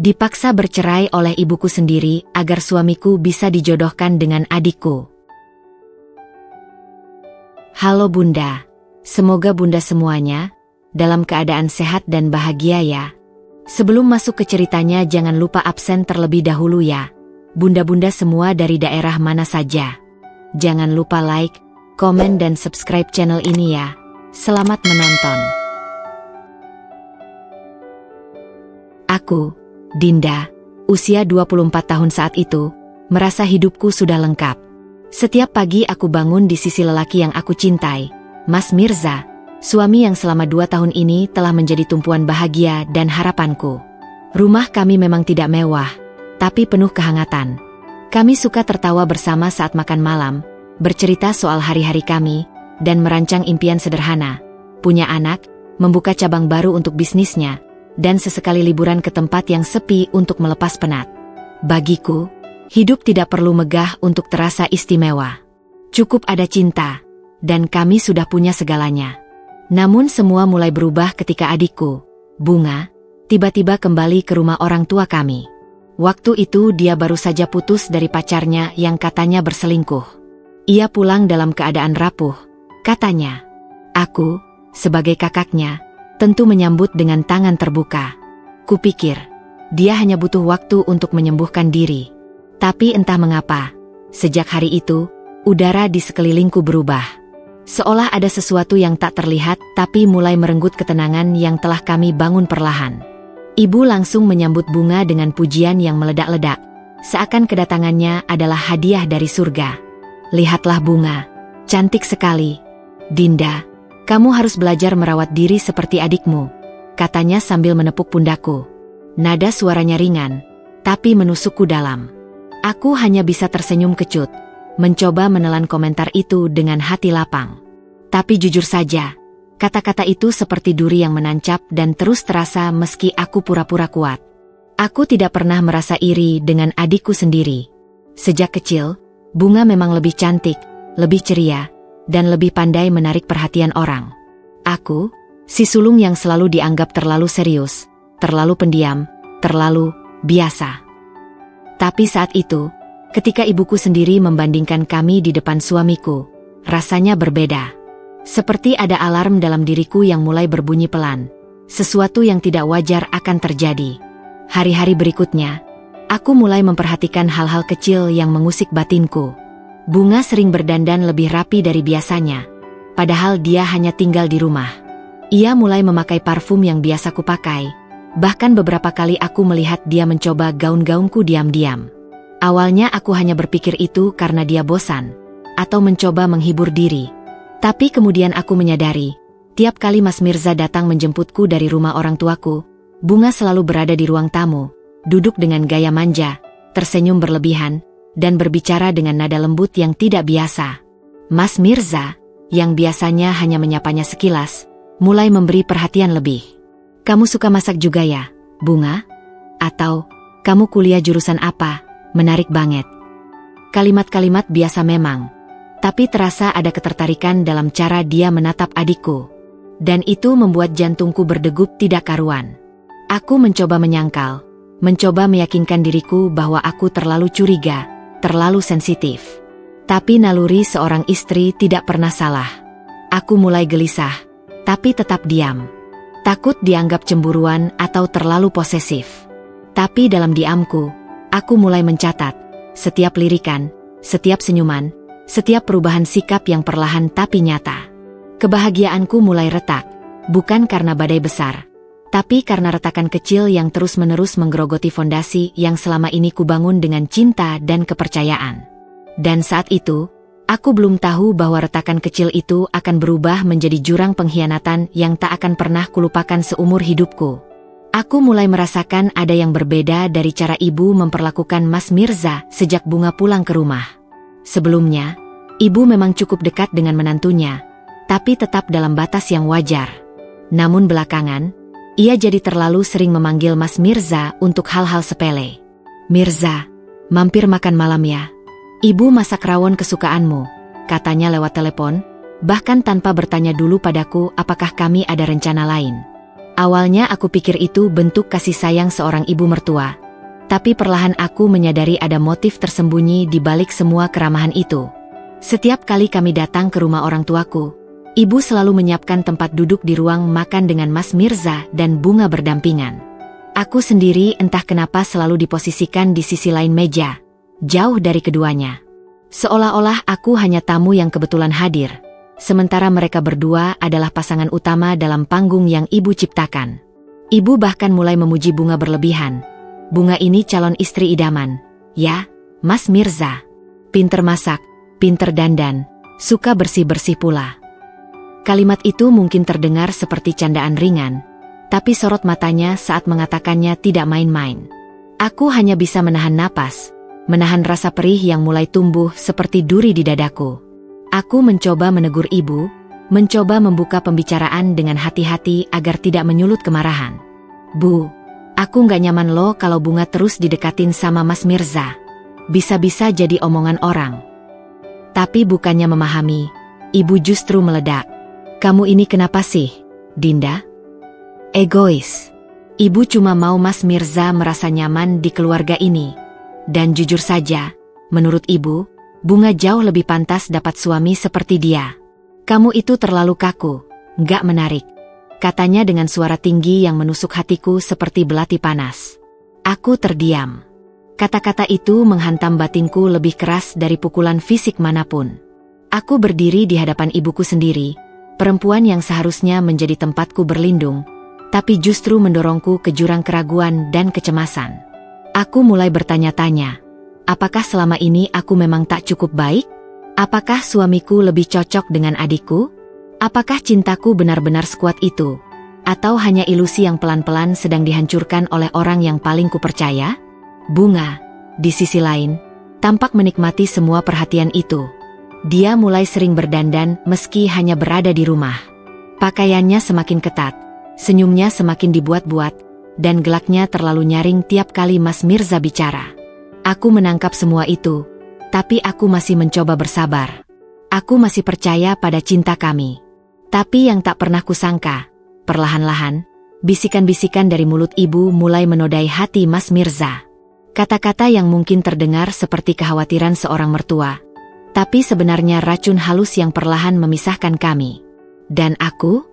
Dipaksa bercerai oleh ibuku sendiri agar suamiku bisa dijodohkan dengan adikku. Halo Bunda, semoga Bunda semuanya dalam keadaan sehat dan bahagia ya. Sebelum masuk ke ceritanya jangan lupa absen terlebih dahulu ya. Bunda-bunda semua dari daerah mana saja. Jangan lupa like, komen dan subscribe channel ini ya. Selamat menonton. Aku, Dinda, usia 24 tahun saat itu, merasa hidupku sudah lengkap. Setiap pagi aku bangun di sisi lelaki yang aku cintai, Mas Mirza, suami yang selama 2 tahun ini telah menjadi tumpuan bahagia dan harapanku. Rumah kami memang tidak mewah, tapi penuh kehangatan. Kami suka tertawa bersama saat makan malam, bercerita soal hari-hari kami, dan merancang impian sederhana, punya anak, membuka cabang baru untuk bisnisnya, dan sesekali liburan ke tempat yang sepi untuk melepas penat. Bagiku, hidup tidak perlu megah untuk terasa istimewa. Cukup ada cinta, dan kami sudah punya segalanya. Namun semua mulai berubah ketika adikku, Bunga, tiba-tiba kembali ke rumah orang tua kami. Waktu itu dia baru saja putus dari pacarnya yang katanya berselingkuh. Ia pulang dalam keadaan rapuh, katanya. Aku, sebagai kakaknya, tentu menyambut dengan tangan terbuka. Kupikir, dia hanya butuh waktu untuk menyembuhkan diri. Tapi entah mengapa, sejak hari itu, udara di sekelilingku berubah. Seolah ada sesuatu yang tak terlihat tapi mulai merenggut ketenangan yang telah kami bangun perlahan. Ibu langsung menyambut Bunga dengan pujian yang meledak-ledak, seakan kedatangannya adalah hadiah dari surga. Lihatlah Bunga, cantik sekali. Dinda, kamu harus belajar merawat diri seperti adikmu, katanya sambil menepuk pundakku. Nada suaranya ringan, tapi menusukku dalam. Aku hanya bisa tersenyum kecut, mencoba menelan komentar itu dengan hati lapang. Tapi jujur saja, kata-kata itu seperti duri yang menancap dan terus terasa meski aku pura-pura kuat. Aku tidak pernah merasa iri dengan adikku sendiri. Sejak kecil, Bunga memang lebih cantik, lebih ceria, dan lebih pandai menarik perhatian orang. Aku, si sulung yang selalu dianggap terlalu serius, terlalu pendiam, terlalu biasa. Tapi saat itu, ketika ibuku sendiri membandingkan kami di depan suamiku, rasanya berbeda. Seperti ada alarm dalam diriku yang mulai berbunyi pelan. Sesuatu yang tidak wajar akan terjadi. Hari-hari berikutnya, aku mulai memperhatikan hal-hal kecil yang mengusik batinku. Bunga sering berdandan lebih rapi dari biasanya, padahal dia hanya tinggal di rumah. Ia mulai memakai parfum yang biasa kupakai, bahkan beberapa kali aku melihat dia mencoba gaun-gaunku diam-diam. Awalnya aku hanya berpikir itu karena dia bosan, atau mencoba menghibur diri. Tapi kemudian aku menyadari, tiap kali Mas Mirza datang menjemputku dari rumah orang tuaku, Bunga selalu berada di ruang tamu, duduk dengan gaya manja, tersenyum berlebihan, dan berbicara dengan nada lembut yang tidak biasa. Mas Mirza, yang biasanya hanya menyapanya sekilas, mulai memberi perhatian lebih. Kamu suka masak juga ya, Bunga? Atau, kamu kuliah jurusan apa? Menarik banget. Kalimat-kalimat biasa memang, tapi terasa ada ketertarikan dalam cara dia menatap adikku. Dan itu membuat jantungku berdegup tidak karuan. Aku mencoba menyangkal, mencoba meyakinkan diriku bahwa aku terlalu curiga, terlalu sensitif. Tapi naluri seorang istri tidak pernah salah. Aku mulai gelisah, tapi tetap diam. Takut dianggap cemburuan atau terlalu posesif. Tapi dalam diamku, aku mulai mencatat setiap lirikan, setiap senyuman, setiap perubahan sikap yang perlahan tapi nyata. Kebahagiaanku mulai retak, bukan karena badai besar, tapi karena retakan kecil yang terus-menerus menggerogoti fondasi yang selama ini kubangun dengan cinta dan kepercayaan. Dan saat itu, aku belum tahu bahwa retakan kecil itu akan berubah menjadi jurang pengkhianatan yang tak akan pernah kulupakan seumur hidupku. Aku mulai merasakan ada yang berbeda dari cara ibu memperlakukan Mas Mirza sejak Bunga pulang ke rumah. Sebelumnya, ibu memang cukup dekat dengan menantunya, tapi tetap dalam batas yang wajar. Namun belakangan, ia jadi terlalu sering memanggil Mas Mirza untuk hal-hal sepele. Mirza, mampir makan malam ya. Ibu masak rawon kesukaanmu, katanya lewat telepon, bahkan tanpa bertanya dulu padaku apakah kami ada rencana lain. Awalnya aku pikir itu bentuk kasih sayang seorang ibu mertua. Tapi perlahan aku menyadari ada motif tersembunyi di balik semua keramahan itu. Setiap kali kami datang ke rumah orang tuaku, ibu selalu menyiapkan tempat duduk di ruang makan dengan Mas Mirza dan Bunga berdampingan. Aku sendiri entah kenapa selalu diposisikan di sisi lain meja, jauh dari keduanya. Seolah-olah aku hanya tamu yang kebetulan hadir, sementara mereka berdua adalah pasangan utama dalam panggung yang ibu ciptakan. Ibu bahkan mulai memuji Bunga berlebihan. Bunga ini calon istri idaman, ya, Mas Mirza. Pinter masak, pinter dandan, suka bersih-bersih pula. Kalimat itu mungkin terdengar seperti candaan ringan, tapi sorot matanya saat mengatakannya tidak main-main. Aku hanya bisa menahan napas, menahan rasa perih yang mulai tumbuh seperti duri di dadaku. Aku mencoba menegur ibu, mencoba membuka pembicaraan dengan hati-hati agar tidak menyulut kemarahan. Bu, aku nggak nyaman loh kalau Bunga terus didekatin sama Mas Mirza. Bisa-bisa jadi omongan orang. Tapi bukannya memahami, ibu justru meledak. Kamu ini kenapa sih, Dinda? Egois. Ibu cuma mau Mas Mirza merasa nyaman di keluarga ini. Dan jujur saja, menurut ibu, Bunga jauh lebih pantas dapat suami seperti dia. Kamu itu terlalu kaku, nggak menarik. Katanya dengan suara tinggi yang menusuk hatiku seperti belati panas. Aku terdiam. Kata-kata itu menghantam batinku lebih keras dari pukulan fisik manapun. Aku berdiri di hadapan ibuku sendiri, perempuan yang seharusnya menjadi tempatku berlindung, tapi justru mendorongku ke jurang keraguan dan kecemasan. Aku mulai bertanya-tanya, apakah selama ini aku memang tak cukup baik? Apakah suamiku lebih cocok dengan adikku? Apakah cintaku benar-benar sekuat itu? Atau hanya ilusi yang pelan-pelan sedang dihancurkan oleh orang yang paling kupercaya? Bunga, di sisi lain, tampak menikmati semua perhatian itu. Dia mulai sering berdandan meski hanya berada di rumah. Pakaiannya semakin ketat, senyumnya semakin dibuat-buat, dan gelaknya terlalu nyaring tiap kali Mas Mirza bicara. Aku menangkap semua itu, tapi aku masih mencoba bersabar. Aku masih percaya pada cinta kami. Tapi yang tak pernah kusangka, perlahan-lahan, bisikan-bisikan dari mulut ibu mulai menodai hati Mas Mirza. Kata-kata yang mungkin terdengar seperti kekhawatiran seorang mertua, tapi sebenarnya racun halus yang perlahan memisahkan kami. Dan aku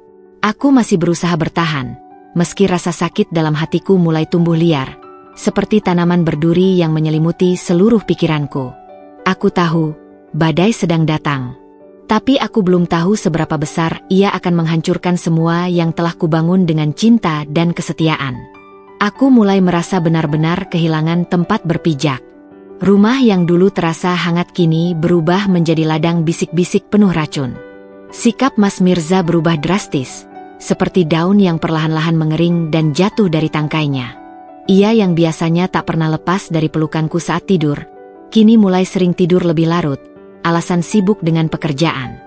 masih berusaha bertahan, meski rasa sakit dalam hatiku mulai tumbuh liar, seperti tanaman berduri yang menyelimuti seluruh pikiranku. Aku tahu, badai sedang datang. Tapi aku belum tahu seberapa besar ia akan menghancurkan semua yang telah kubangun dengan cinta dan kesetiaan. Aku mulai merasa benar-benar kehilangan tempat berpijak. Rumah yang dulu terasa hangat kini berubah menjadi ladang bisik-bisik penuh racun. Sikap Mas Mirza berubah drastis, seperti daun yang perlahan-lahan mengering dan jatuh dari tangkainya. Ia yang biasanya tak pernah lepas dari pelukanku saat tidur, kini mulai sering tidur lebih larut, alasan sibuk dengan pekerjaan.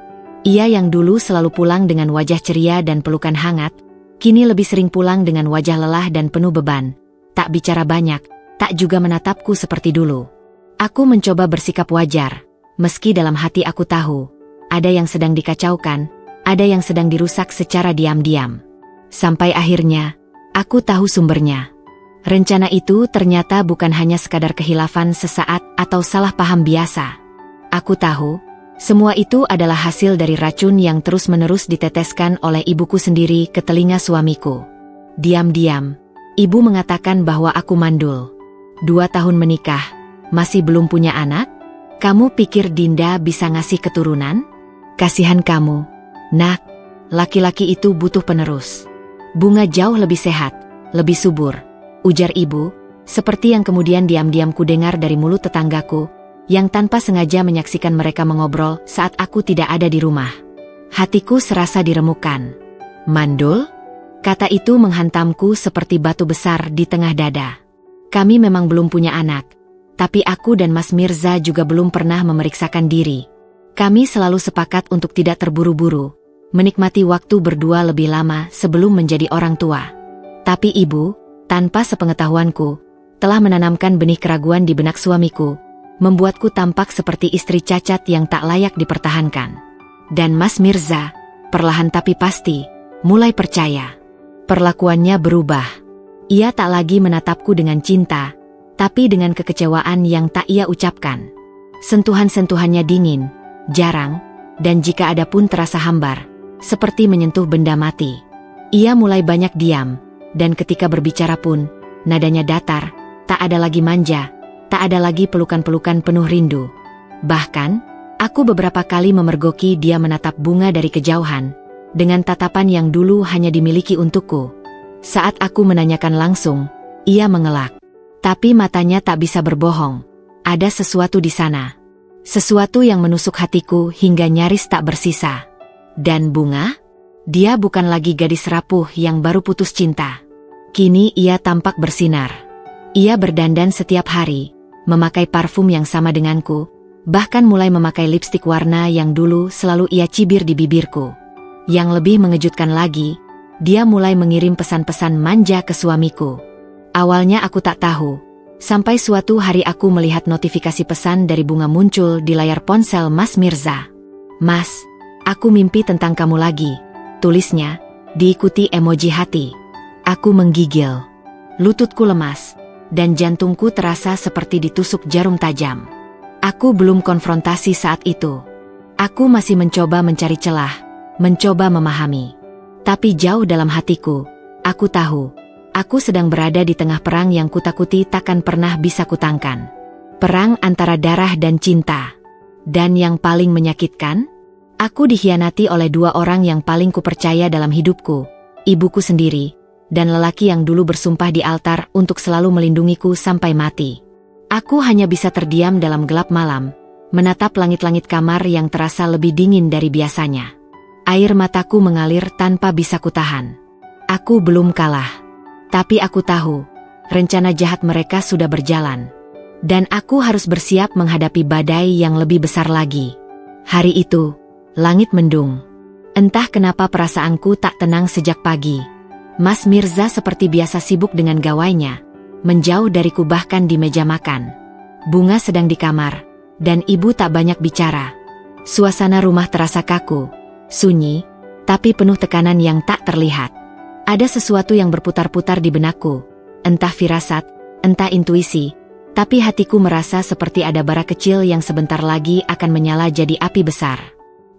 Ia yang dulu selalu pulang dengan wajah ceria dan pelukan hangat, kini lebih sering pulang dengan wajah lelah dan penuh beban, tak bicara banyak, tak juga menatapku seperti dulu. Aku mencoba bersikap wajar, meski dalam hati aku tahu, ada yang sedang dikacaukan, ada yang sedang dirusak secara diam-diam. Sampai akhirnya, aku tahu sumbernya. Rencana itu ternyata bukan hanya sekadar kehilafan sesaat atau salah paham biasa. Aku tahu, semua itu adalah hasil dari racun yang terus-menerus diteteskan oleh ibuku sendiri ke telinga suamiku. Diam-diam, ibu mengatakan bahwa aku mandul. 2 tahun menikah, masih belum punya anak? Kamu pikir Dinda bisa ngasih keturunan? Kasihan kamu, nak, laki-laki itu butuh penerus. Bunga jauh lebih sehat, lebih subur, ujar ibu, seperti yang kemudian diam-diam kudengar dari mulut tetanggaku, yang tanpa sengaja menyaksikan mereka mengobrol saat aku tidak ada di rumah. Hatiku serasa diremukkan. Mandul? Kata itu menghantamku seperti batu besar di tengah dada. Kami memang belum punya anak, tapi aku dan Mas Mirza juga belum pernah memeriksakan diri. Kami selalu sepakat untuk tidak terburu-buru, menikmati waktu berdua lebih lama sebelum menjadi orang tua. Tapi ibu, tanpa sepengetahuanku, telah menanamkan benih keraguan di benak suamiku, membuatku tampak seperti istri cacat yang tak layak dipertahankan. Dan Mas Mirza, perlahan tapi pasti, mulai percaya. Perlakuannya berubah. Ia tak lagi menatapku dengan cinta, tapi dengan kekecewaan yang tak ia ucapkan. Sentuhan-sentuhannya dingin, jarang, dan jika ada pun terasa hambar, seperti menyentuh benda mati. Ia mulai banyak diam, dan ketika berbicara pun, nadanya datar, tak ada lagi manja, tak ada lagi pelukan-pelukan penuh rindu. Bahkan, aku beberapa kali memergoki dia menatap bunga dari kejauhan, dengan tatapan yang dulu hanya dimiliki untukku. Saat aku menanyakan langsung, ia mengelak. Tapi matanya tak bisa berbohong. Ada sesuatu di sana. Sesuatu yang menusuk hatiku hingga nyaris tak bersisa. Dan bunga? Dia bukan lagi gadis rapuh yang baru putus cinta. Kini ia tampak bersinar. Ia berdandan setiap hari, memakai parfum yang sama denganku, bahkan mulai memakai lipstik warna yang dulu selalu ia cibir di bibirku. Yang lebih mengejutkan lagi, dia mulai mengirim pesan-pesan manja ke suamiku. Awalnya aku tak tahu, sampai suatu hari aku melihat notifikasi pesan dari bunga muncul di layar ponsel Mas Mirza. "Mas, aku mimpi tentang kamu lagi," tulisnya, diikuti emoji hati. Aku menggigil. Lututku lemas, dan jantungku terasa seperti ditusuk jarum tajam. Aku belum konfrontasi saat itu. Aku masih mencoba mencari celah, mencoba memahami. Tapi jauh dalam hatiku, aku tahu, aku sedang berada di tengah perang yang kutakuti takkan pernah bisa kutangkan. Perang antara darah dan cinta. Dan yang paling menyakitkan, aku dikhianati oleh dua orang yang paling kupercaya dalam hidupku, ibuku sendiri, dan lelaki yang dulu bersumpah di altar untuk selalu melindungiku sampai mati. Aku hanya bisa terdiam dalam gelap malam, menatap langit-langit kamar yang terasa lebih dingin dari biasanya. Air mataku mengalir tanpa bisa kutahan. Aku belum kalah. Tapi aku tahu, rencana jahat mereka sudah berjalan. Dan aku harus bersiap menghadapi badai yang lebih besar lagi. Hari itu, langit mendung. Entah kenapa perasaanku tak tenang sejak pagi. Mas Mirza seperti biasa sibuk dengan gawainya, menjauh dariku bahkan di meja makan. Bunga sedang di kamar, dan ibu tak banyak bicara. Suasana rumah terasa kaku, sunyi, tapi penuh tekanan yang tak terlihat. Ada sesuatu yang berputar-putar di benakku, entah firasat, entah intuisi, tapi hatiku merasa seperti ada bara kecil yang sebentar lagi akan menyala jadi api besar.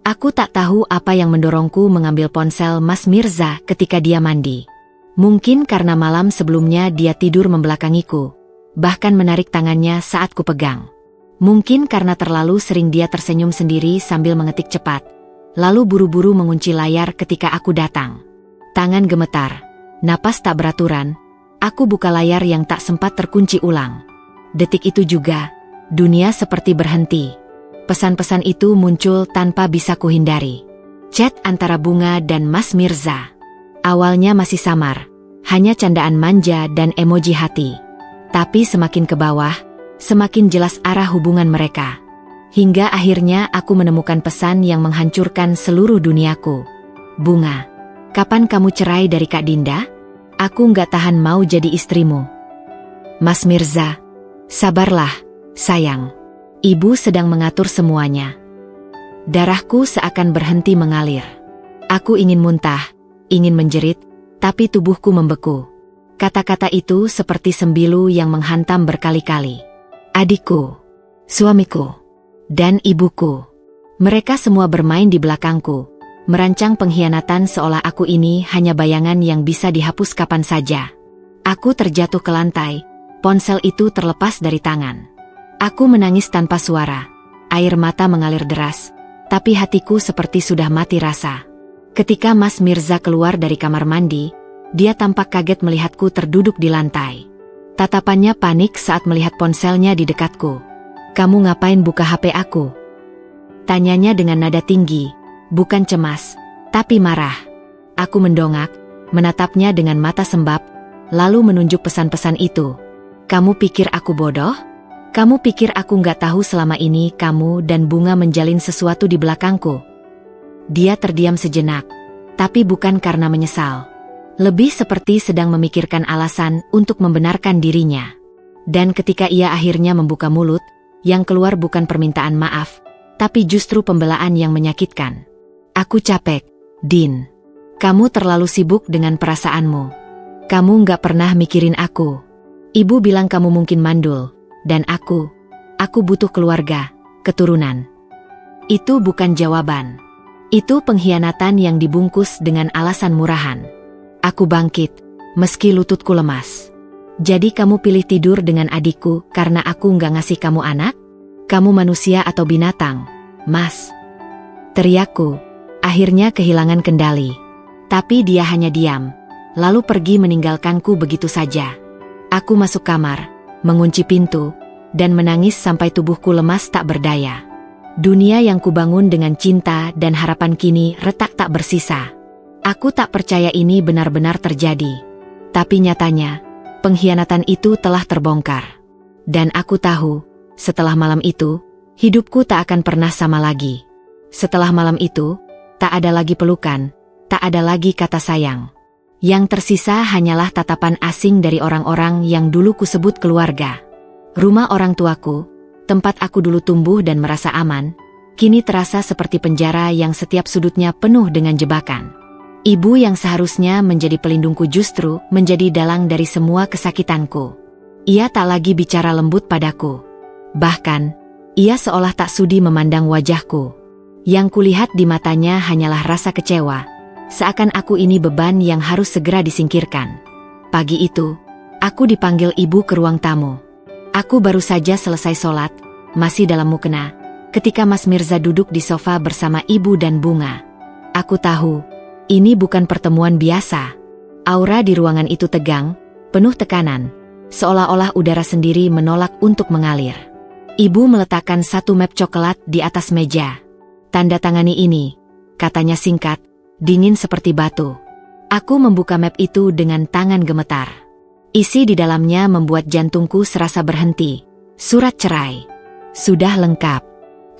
Aku tak tahu apa yang mendorongku mengambil ponsel Mas Mirza ketika dia mandi. Mungkin karena malam sebelumnya dia tidur membelakangiku, bahkan menarik tangannya saat ku pegang. Mungkin karena terlalu sering dia tersenyum sendiri sambil mengetik cepat, lalu buru-buru mengunci layar ketika aku datang. Tangan gemetar, napas tak beraturan, aku buka layar yang tak sempat terkunci ulang. Detik itu juga, dunia seperti berhenti. Pesan-pesan itu muncul tanpa bisa kuhindari. Chat antara Bunga dan Mas Mirza. Awalnya masih samar, hanya candaan manja dan emoji hati. Tapi semakin ke bawah, semakin jelas arah hubungan mereka. Hingga akhirnya aku menemukan pesan yang menghancurkan seluruh duniaku. "Bunga, kapan kamu cerai dari Kak Dinda? Aku nggak tahan mau jadi istrimu." "Mas Mirza, sabarlah, sayang. Ibu sedang mengatur semuanya." Darahku seakan berhenti mengalir. Aku ingin muntah, ingin menjerit, tapi tubuhku membeku. Kata-kata itu seperti sembilu yang menghantam berkali-kali. Adikku, suamiku, dan ibuku. Mereka semua bermain di belakangku, merancang pengkhianatan seolah aku ini hanya bayangan yang bisa dihapus kapan saja. Aku terjatuh ke lantai, ponsel itu terlepas dari tangan. Aku menangis tanpa suara, air mata mengalir deras, tapi hatiku seperti sudah mati rasa. Ketika Mas Mirza keluar dari kamar mandi, dia tampak kaget melihatku terduduk di lantai. Tatapannya panik saat melihat ponselnya di dekatku. "Kamu ngapain buka HP aku?" Tanyanya dengan nada tinggi, bukan cemas, tapi marah. Aku mendongak, menatapnya dengan mata sembab, lalu menunjuk pesan-pesan itu. "Kamu pikir aku bodoh? Kamu pikir aku nggak tahu selama ini kamu dan Bunga menjalin sesuatu di belakangku?" Dia terdiam sejenak, tapi bukan karena menyesal. Lebih seperti sedang memikirkan alasan untuk membenarkan dirinya. Dan ketika ia akhirnya membuka mulut, yang keluar bukan permintaan maaf, tapi justru pembelaan yang menyakitkan. "Aku capek, Din. Kamu terlalu sibuk dengan perasaanmu. Kamu nggak pernah mikirin aku. Ibu bilang kamu mungkin mandul, dan aku butuh keluarga, keturunan. Itu bukan jawaban. Itu pengkhianatan yang dibungkus dengan alasan murahan. Aku bangkit, meski lututku lemas. Jadi kamu pilih tidur dengan adikku karena aku nggak ngasih kamu anak? Kamu manusia atau binatang, Mas? Teriakku, akhirnya kehilangan kendali. Tapi dia hanya diam, lalu pergi meninggalkanku begitu saja. Aku masuk kamar, mengunci pintu, dan menangis sampai tubuhku lemas tak berdaya. Dunia yang kubangun dengan cinta dan harapan kini retak tak bersisa. Aku tak percaya ini benar-benar terjadi. Tapi nyatanya, pengkhianatan itu telah terbongkar. Dan aku tahu, setelah malam itu, hidupku tak akan pernah sama lagi. Setelah malam itu, tak ada lagi pelukan, tak ada lagi kata sayang. Yang tersisa hanyalah tatapan asing dari orang-orang yang dulu kusebut keluarga. Rumah orang tuaku, tempat aku dulu tumbuh dan merasa aman, kini terasa seperti penjara yang setiap sudutnya penuh dengan jebakan. Ibu yang seharusnya menjadi pelindungku justru menjadi dalang dari semua kesakitanku. Ia tak lagi bicara lembut padaku. Bahkan, ia seolah tak sudi memandang wajahku. Yang kulihat di matanya hanyalah rasa kecewa. Seakan aku ini beban yang harus segera disingkirkan. Pagi itu, aku dipanggil ibu ke ruang tamu. Aku baru saja selesai sholat, masih dalam mukena, ketika Mas Mirza duduk di sofa bersama ibu dan Bunga. Aku tahu, ini bukan pertemuan biasa. Aura di ruangan itu tegang, penuh tekanan, seolah-olah udara sendiri menolak untuk mengalir. Ibu meletakkan satu map coklat di atas meja. Tanda tangani ini, katanya singkat, dingin seperti batu. Aku membuka map itu dengan tangan gemetar. Isi di dalamnya membuat jantungku serasa berhenti. Surat cerai. Sudah lengkap.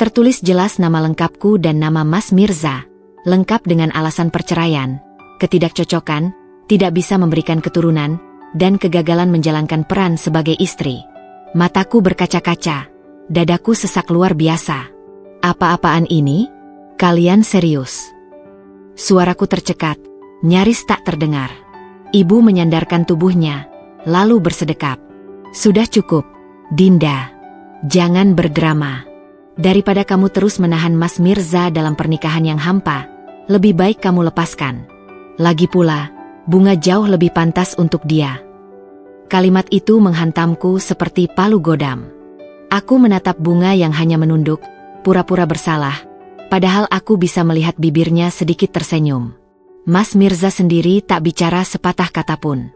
Tertulis jelas nama lengkapku dan nama Mas Mirza. Lengkap dengan alasan perceraian, ketidakcocokan, tidak bisa memberikan keturunan, dan kegagalan menjalankan peran sebagai istri. Mataku berkaca-kaca. Dadaku sesak luar biasa. Apa-apaan ini? Kalian serius? Suaraku tercekat, nyaris tak terdengar. Ibu menyandarkan tubuhnya, lalu bersedekap. Sudah cukup, Dinda. Jangan berdrama. Daripada kamu terus menahan Mas Mirza dalam pernikahan yang hampa, lebih baik kamu lepaskan. Lagi pula, Bunga jauh lebih pantas untuk dia. Kalimat itu menghantamku seperti palu godam. Aku menatap Bunga yang hanya menunduk, pura-pura bersalah. Padahal aku bisa melihat bibirnya sedikit tersenyum. Mas Mirza sendiri tak bicara sepatah kata pun.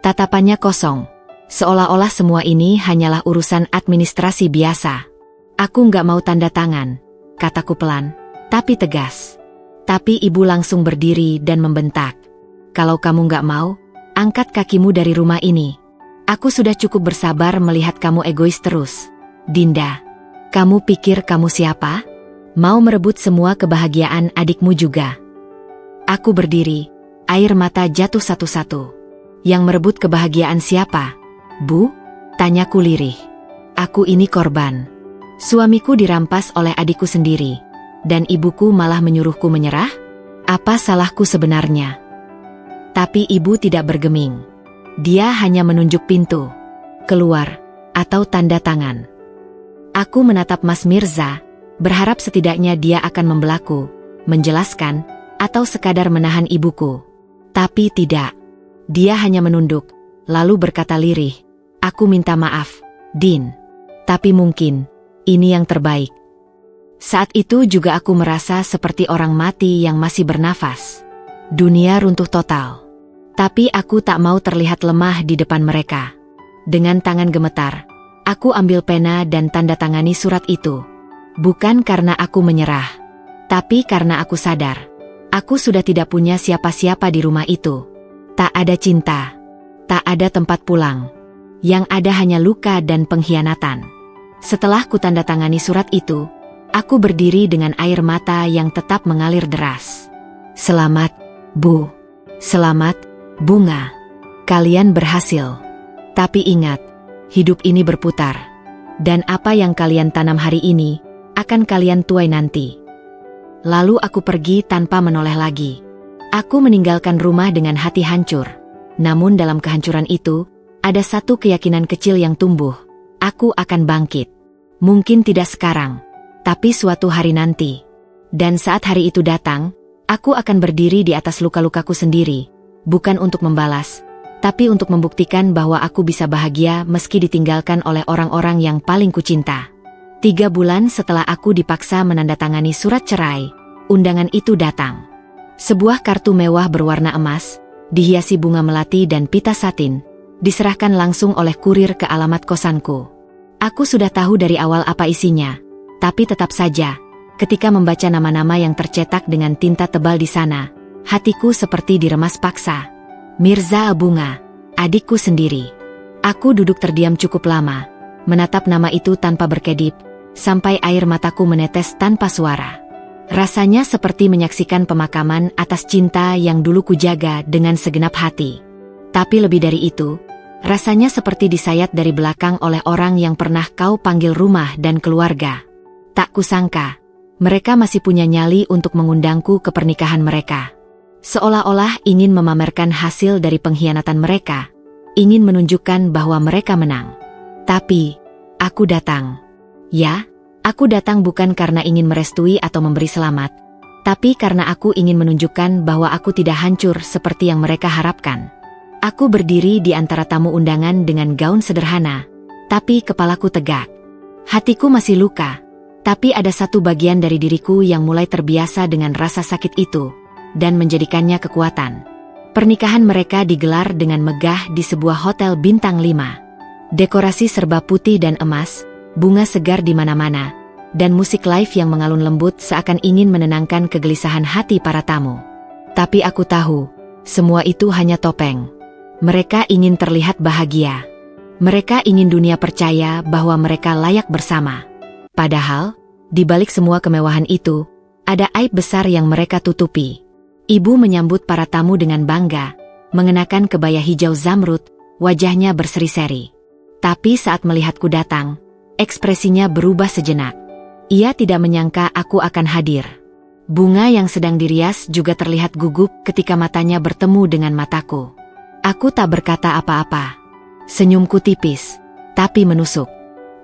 Tatapannya kosong, seolah-olah semua ini hanyalah urusan administrasi biasa. Aku nggak mau tanda tangan, kataku pelan, tapi tegas. Tapi ibu langsung berdiri dan membentak. Kalau kamu nggak mau, angkat kakimu dari rumah ini. Aku sudah cukup bersabar melihat kamu egois terus. Dinda, kamu pikir kamu siapa? Mau merebut semua kebahagiaan adikmu juga. Aku berdiri, air mata jatuh satu-satu. Yang merebut kebahagiaan siapa? Bu? Tanyaku lirih. Aku ini korban. Suamiku dirampas oleh adikku sendiri. Dan ibuku malah menyuruhku menyerah? Apa salahku sebenarnya? Tapi ibu tidak bergeming. Dia hanya menunjuk pintu. Keluar, atau tanda tangan. Aku menatap Mas Mirza, berharap setidaknya dia akan membelaku, menjelaskan, atau sekadar menahan ibuku. Tapi tidak. Dia hanya menunduk, lalu berkata lirih, "Aku minta maaf, Din. Tapi mungkin, ini yang terbaik." Saat itu juga aku merasa seperti orang mati yang masih bernafas. Dunia runtuh total. Tapi aku tak mau terlihat lemah di depan mereka. Dengan tangan gemetar, aku ambil pena dan tanda tangani surat itu. Bukan karena aku menyerah, tapi karena aku sadar. Aku sudah tidak punya siapa-siapa di rumah itu. Tak ada cinta, tak ada tempat pulang. Yang ada hanya luka dan pengkhianatan. Setelah kutandatangani surat itu, aku berdiri dengan air mata yang tetap mengalir deras. Selamat, Bu. Selamat, Bunga. Kalian berhasil. Tapi ingat, hidup ini berputar. Dan apa yang kalian tanam hari ini, akan kalian tuai nanti. Lalu aku pergi tanpa menoleh lagi. Aku meninggalkan rumah dengan hati hancur. Namun dalam kehancuran itu, ada satu keyakinan kecil yang tumbuh. Aku akan bangkit. Mungkin tidak sekarang, tapi suatu hari nanti. Dan saat hari itu datang, aku akan berdiri di atas luka-lukaku sendiri. Bukan untuk membalas, tapi untuk membuktikan bahwa aku bisa bahagia meski ditinggalkan oleh orang-orang yang paling kucinta. 3 bulan setelah aku dipaksa menandatangani surat cerai, undangan itu datang. Sebuah kartu mewah berwarna emas, dihiasi bunga melati dan pita satin, diserahkan langsung oleh kurir ke alamat kosanku. Aku sudah tahu dari awal apa isinya, tapi tetap saja, ketika membaca nama-nama yang tercetak dengan tinta tebal di sana, hatiku seperti diremas paksa. Mirza Bunga, adikku sendiri. Aku duduk terdiam cukup lama, menatap nama itu tanpa berkedip, sampai air mataku menetes tanpa suara. Rasanya seperti menyaksikan pemakaman atas cinta yang dulu kujaga dengan segenap hati. Tapi lebih dari itu, rasanya seperti disayat dari belakang oleh orang yang pernah kau panggil rumah dan keluarga. Tak kusangka, mereka masih punya nyali untuk mengundangku ke pernikahan mereka. Seolah-olah ingin memamerkan hasil dari pengkhianatan mereka, ingin menunjukkan bahwa mereka menang. Tapi, aku datang. Ya, aku datang bukan karena ingin merestui atau memberi selamat, tapi karena aku ingin menunjukkan bahwa aku tidak hancur seperti yang mereka harapkan. Aku berdiri di antara tamu undangan dengan gaun sederhana, tapi kepalaku tegak. Hatiku masih luka, tapi ada satu bagian dari diriku yang mulai terbiasa dengan rasa sakit itu, dan menjadikannya kekuatan. Pernikahan mereka digelar dengan megah di sebuah hotel bintang 5. Dekorasi serba putih dan emas, bunga segar di mana-mana, dan musik live yang mengalun lembut seakan ingin menenangkan kegelisahan hati para tamu. Tapi aku tahu, semua itu hanya topeng. Mereka ingin terlihat bahagia. Mereka ingin dunia percaya bahwa mereka layak bersama. Padahal, di balik semua kemewahan itu, ada aib besar yang mereka tutupi. Ibu menyambut para tamu dengan bangga, mengenakan kebaya hijau zamrud, wajahnya berseri-seri. Tapi saat melihatku datang, ekspresinya berubah sejenak. Ia tidak menyangka aku akan hadir. Bunga yang sedang dirias juga terlihat gugup ketika matanya bertemu dengan mataku. Aku tak berkata apa-apa. Senyumku tipis, tapi menusuk.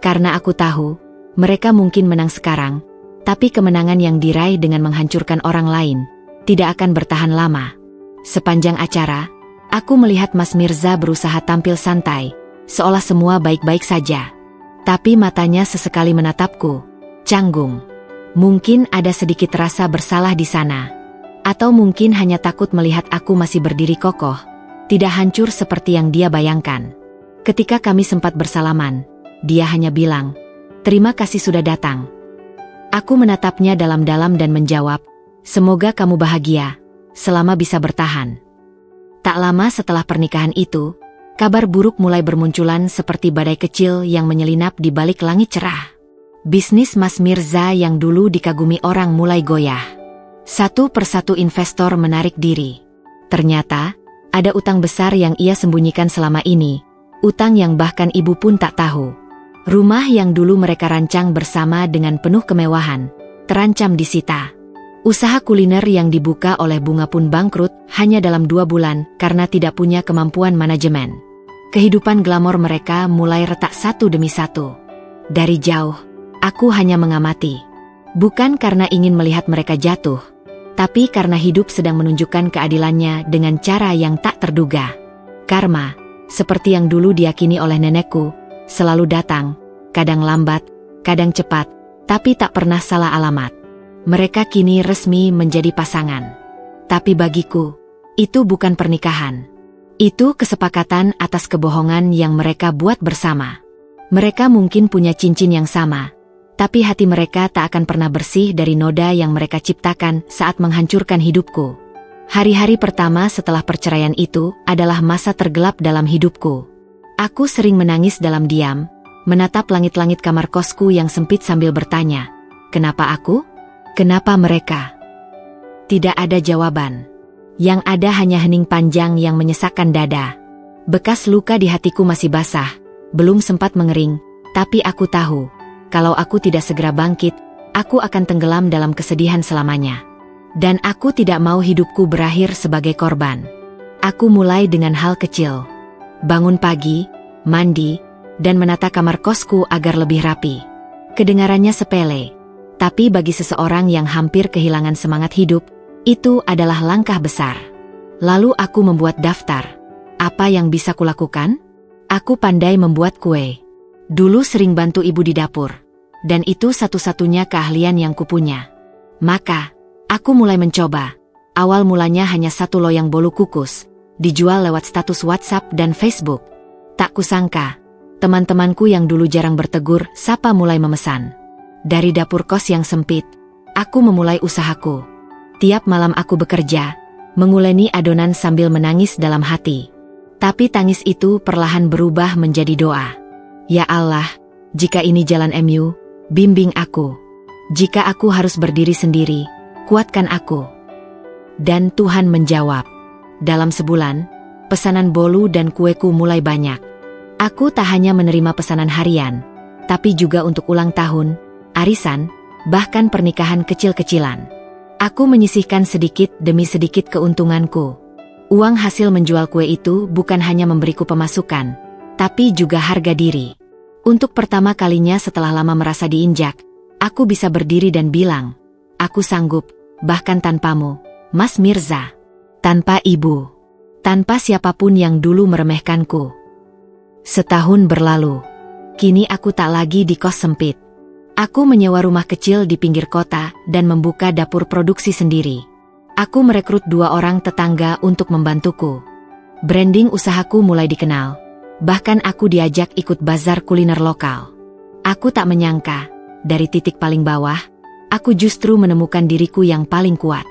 Karena aku tahu, mereka mungkin menang sekarang, tapi kemenangan yang diraih dengan menghancurkan orang lain, tidak akan bertahan lama. Sepanjang acara, aku melihat Mas Mirza berusaha tampil santai, seolah semua baik-baik saja. Tapi matanya sesekali menatapku, canggung. Mungkin ada sedikit rasa bersalah di sana. Atau mungkin hanya takut melihat aku masih berdiri kokoh, tidak hancur seperti yang dia bayangkan. Ketika kami sempat bersalaman, dia hanya bilang, "Terima kasih sudah datang." Aku menatapnya dalam-dalam dan menjawab, "Semoga kamu bahagia, selama bisa bertahan." Tak lama setelah pernikahan itu, kabar buruk mulai bermunculan seperti badai kecil yang menyelinap di balik langit cerah. Bisnis Mas Mirza yang dulu dikagumi orang mulai goyah. Satu persatu investor menarik diri. Ternyata, ada utang besar yang ia sembunyikan selama ini, utang yang bahkan ibu pun tak tahu. Rumah yang dulu mereka rancang bersama dengan penuh kemewahan, terancam disita. Usaha kuliner yang dibuka oleh Bunga pun bangkrut hanya dalam 2 bulan karena tidak punya kemampuan manajemen. Kehidupan glamor mereka mulai retak satu demi satu. Dari jauh, aku hanya mengamati. Bukan karena ingin melihat mereka jatuh, tapi karena hidup sedang menunjukkan keadilannya dengan cara yang tak terduga. Karma, seperti yang dulu diyakini oleh nenekku, selalu datang, kadang lambat, kadang cepat, tapi tak pernah salah alamat. Mereka kini resmi menjadi pasangan. Tapi bagiku, itu bukan pernikahan. Itu kesepakatan atas kebohongan yang mereka buat bersama. Mereka mungkin punya cincin yang sama, tapi hati mereka tak akan pernah bersih dari noda yang mereka ciptakan saat menghancurkan hidupku. Hari-hari pertama setelah perceraian itu adalah masa tergelap dalam hidupku. Aku sering menangis dalam diam, menatap langit-langit kamar kosku yang sempit sambil bertanya, "Kenapa aku? Kenapa mereka?" Tidak ada jawaban. Yang ada hanya hening panjang yang menyesakkan dada. Bekas luka di hatiku masih basah, belum sempat mengering, tapi aku tahu, kalau aku tidak segera bangkit, aku akan tenggelam dalam kesedihan selamanya. Dan aku tidak mau hidupku berakhir sebagai korban. Aku mulai dengan hal kecil. Bangun pagi, mandi, dan menata kamar kosku agar lebih rapi. Kedengarannya sepele, tapi bagi seseorang yang hampir kehilangan semangat hidup, itu adalah langkah besar. Lalu aku membuat daftar. Apa yang bisa kulakukan? Aku pandai membuat kue. Dulu sering bantu ibu di dapur. Dan itu satu-satunya keahlian yang kupunya. Maka, aku mulai mencoba. Awal mulanya hanya 1 loyang bolu kukus, dijual lewat status WhatsApp dan Facebook. Tak kusangka, teman-temanku yang dulu jarang bertegur sapa mulai memesan. Dari dapur kos yang sempit, aku memulai usahaku. Tiap malam aku bekerja, menguleni adonan sambil menangis dalam hati. Tapi tangis itu perlahan berubah menjadi doa. Ya Allah, jika ini jalan MU, bimbing aku. Jika aku harus berdiri sendiri, kuatkan aku. Dan Tuhan menjawab. Dalam sebulan, pesanan bolu dan kueku mulai banyak. Aku tak hanya menerima pesanan harian, tapi juga untuk ulang tahun, arisan, bahkan pernikahan kecil-kecilan. Aku menyisihkan sedikit demi sedikit keuntunganku. Uang hasil menjual kue itu bukan hanya memberiku pemasukan, tapi juga harga diri. Untuk pertama kalinya setelah lama merasa diinjak, aku bisa berdiri dan bilang, aku sanggup, bahkan tanpamu, Mas Mirza. Tanpa ibu. Tanpa siapapun yang dulu meremehkanku. Setahun berlalu. Kini aku tak lagi di kos sempit. Aku menyewa rumah kecil di pinggir kota dan membuka dapur produksi sendiri. Aku merekrut 2 orang tetangga untuk membantuku. Branding usahaku mulai dikenal. Bahkan aku diajak ikut bazar kuliner lokal. Aku tak menyangka, dari titik paling bawah, aku justru menemukan diriku yang paling kuat.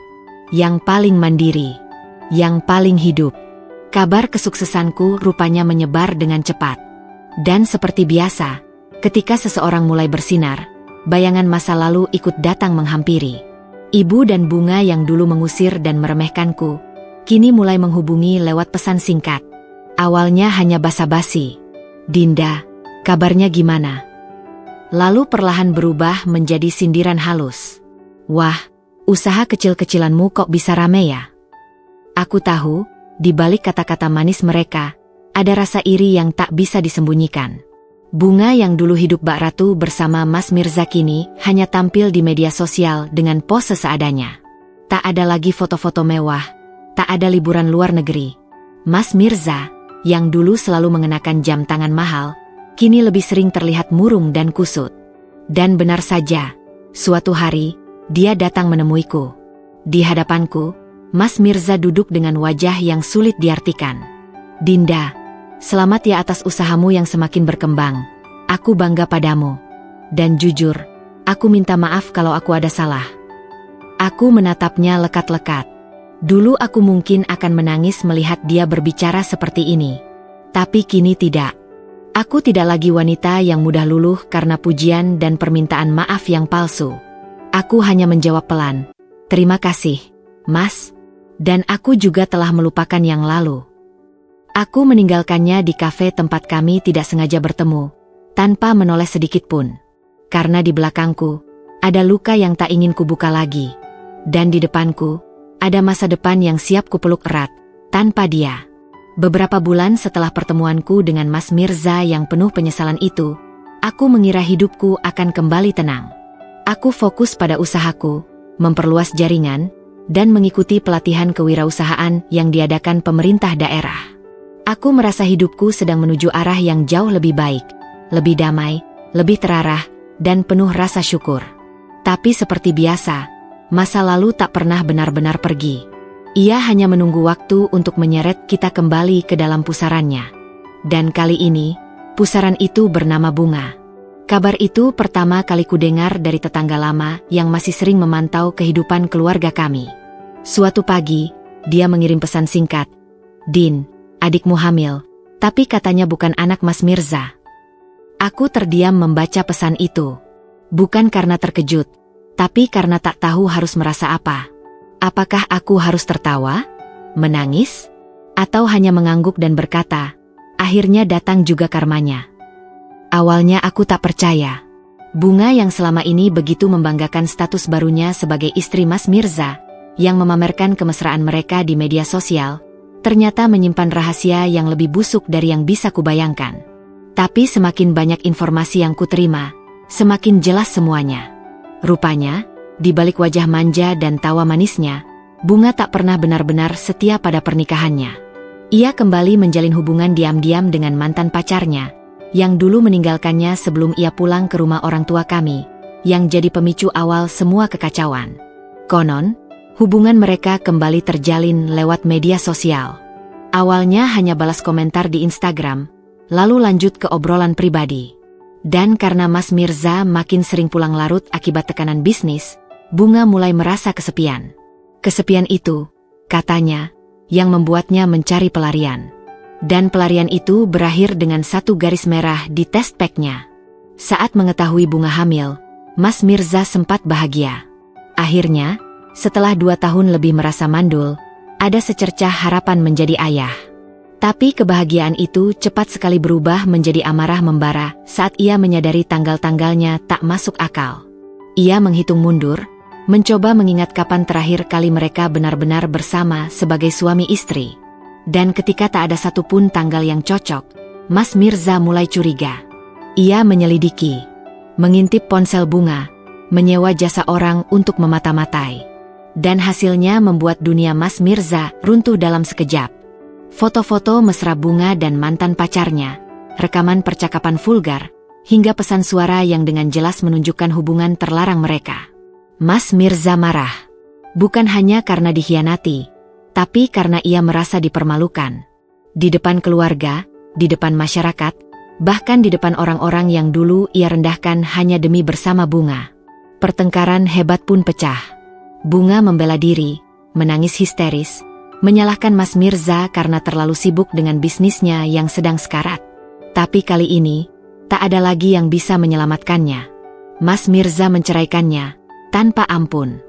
Yang paling mandiri. Yang paling hidup. Kabar kesuksesanku rupanya menyebar dengan cepat. Dan seperti biasa, ketika seseorang mulai bersinar, bayangan masa lalu ikut datang menghampiri. Ibu dan Bunga yang dulu mengusir dan meremehkanku, kini mulai menghubungi lewat pesan singkat. Awalnya hanya basa-basi. Dinda, kabarnya gimana? Lalu perlahan berubah menjadi sindiran halus. Wah, usaha kecil-kecilanmu kok bisa rame ya? Aku tahu, di balik kata-kata manis mereka, ada rasa iri yang tak bisa disembunyikan. Bunga yang dulu hidup bak ratu bersama Mas Mirza kini hanya tampil di media sosial dengan pose seadanya. Tak ada lagi foto-foto mewah, tak ada liburan luar negeri. Mas Mirza, yang dulu selalu mengenakan jam tangan mahal, kini lebih sering terlihat murung dan kusut. Dan benar saja, suatu hari, dia datang menemuiku. Di hadapanku, Mas Mirza duduk dengan wajah yang sulit diartikan. Dinda, selamat ya atas usahamu yang semakin berkembang. Aku bangga padamu. Dan jujur, aku minta maaf kalau aku ada salah. Aku menatapnya lekat-lekat. Dulu aku mungkin akan menangis melihat dia berbicara seperti ini. Tapi kini tidak. Aku tidak lagi wanita yang mudah luluh karena pujian dan permintaan maaf yang palsu. Aku hanya menjawab pelan. Terima kasih, Mas. Dan aku juga telah melupakan yang lalu. Aku meninggalkannya di kafe tempat kami tidak sengaja bertemu, tanpa menoleh sedikit pun. Karena di belakangku, ada luka yang tak ingin kubuka lagi. Dan di depanku, ada masa depan yang siap kupeluk erat, tanpa dia. Beberapa bulan setelah pertemuanku dengan Mas Mirza yang penuh penyesalan itu, aku mengira hidupku akan kembali tenang. Aku fokus pada usahaku, memperluas jaringan, dan mengikuti pelatihan kewirausahaan yang diadakan pemerintah daerah. Aku merasa hidupku sedang menuju arah yang jauh lebih baik, lebih damai, lebih terarah, dan penuh rasa syukur. Tapi seperti biasa, masa lalu tak pernah benar-benar pergi. Ia hanya menunggu waktu untuk menyeret kita kembali ke dalam pusarannya. Dan kali ini, pusaran itu bernama Bunga. Kabar itu pertama kali kudengar dari tetangga lama yang masih sering memantau kehidupan keluarga kami. Suatu pagi, dia mengirim pesan singkat. Din, adikmu hamil, tapi katanya bukan anak Mas Mirza. Aku terdiam membaca pesan itu. Bukan karena terkejut, tapi karena tak tahu harus merasa apa. Apakah aku harus tertawa, menangis, atau hanya mengangguk dan berkata, akhirnya datang juga karmanya. Awalnya aku tak percaya. Bunga yang selama ini begitu membanggakan status barunya sebagai istri Mas Mirza, yang memamerkan kemesraan mereka di media sosial, ternyata menyimpan rahasia yang lebih busuk dari yang bisa kubayangkan. Tapi semakin banyak informasi yang kuterima, semakin jelas semuanya. Rupanya, di balik wajah manja dan tawa manisnya, Bunga tak pernah benar-benar setia pada pernikahannya. Ia kembali menjalin hubungan diam-diam dengan mantan pacarnya, yang dulu meninggalkannya sebelum ia pulang ke rumah orang tua kami, yang jadi pemicu awal semua kekacauan. Konon, hubungan mereka kembali terjalin lewat media sosial. Awalnya hanya balas komentar di Instagram, lalu lanjut ke obrolan pribadi. Dan karena Mas Mirza makin sering pulang larut akibat tekanan bisnis, Bunga mulai merasa kesepian. Kesepian itu, katanya, yang membuatnya mencari pelarian. Dan pelarian itu berakhir dengan satu garis merah di test packnya. Saat mengetahui Bunga hamil, Mas Mirza sempat bahagia. Akhirnya, setelah 2 tahun lebih merasa mandul, ada secercah harapan menjadi ayah. Tapi kebahagiaan itu cepat sekali berubah menjadi amarah membara saat ia menyadari tanggal-tanggalnya tak masuk akal. Ia menghitung mundur, mencoba mengingat kapan terakhir kali mereka benar-benar bersama sebagai suami istri. Dan ketika tak ada satupun tanggal yang cocok, Mas Mirza mulai curiga. Ia menyelidiki, mengintip ponsel Bunga, menyewa jasa orang untuk memata-matai. Dan hasilnya membuat dunia Mas Mirza runtuh dalam sekejap. Foto-foto mesra Bunga dan mantan pacarnya, rekaman percakapan vulgar, hingga pesan suara yang dengan jelas menunjukkan hubungan terlarang mereka. Mas Mirza marah. Bukan hanya karena dikhianati, tapi karena ia merasa dipermalukan. Di depan keluarga, di depan masyarakat, bahkan di depan orang-orang yang dulu ia rendahkan hanya demi bersama Bunga. Pertengkaran hebat pun pecah. Bunga membela diri, menangis histeris, menyalahkan Mas Mirza karena terlalu sibuk dengan bisnisnya yang sedang sekarat. Tapi kali ini, tak ada lagi yang bisa menyelamatkannya. Mas Mirza menceraikannya tanpa ampun.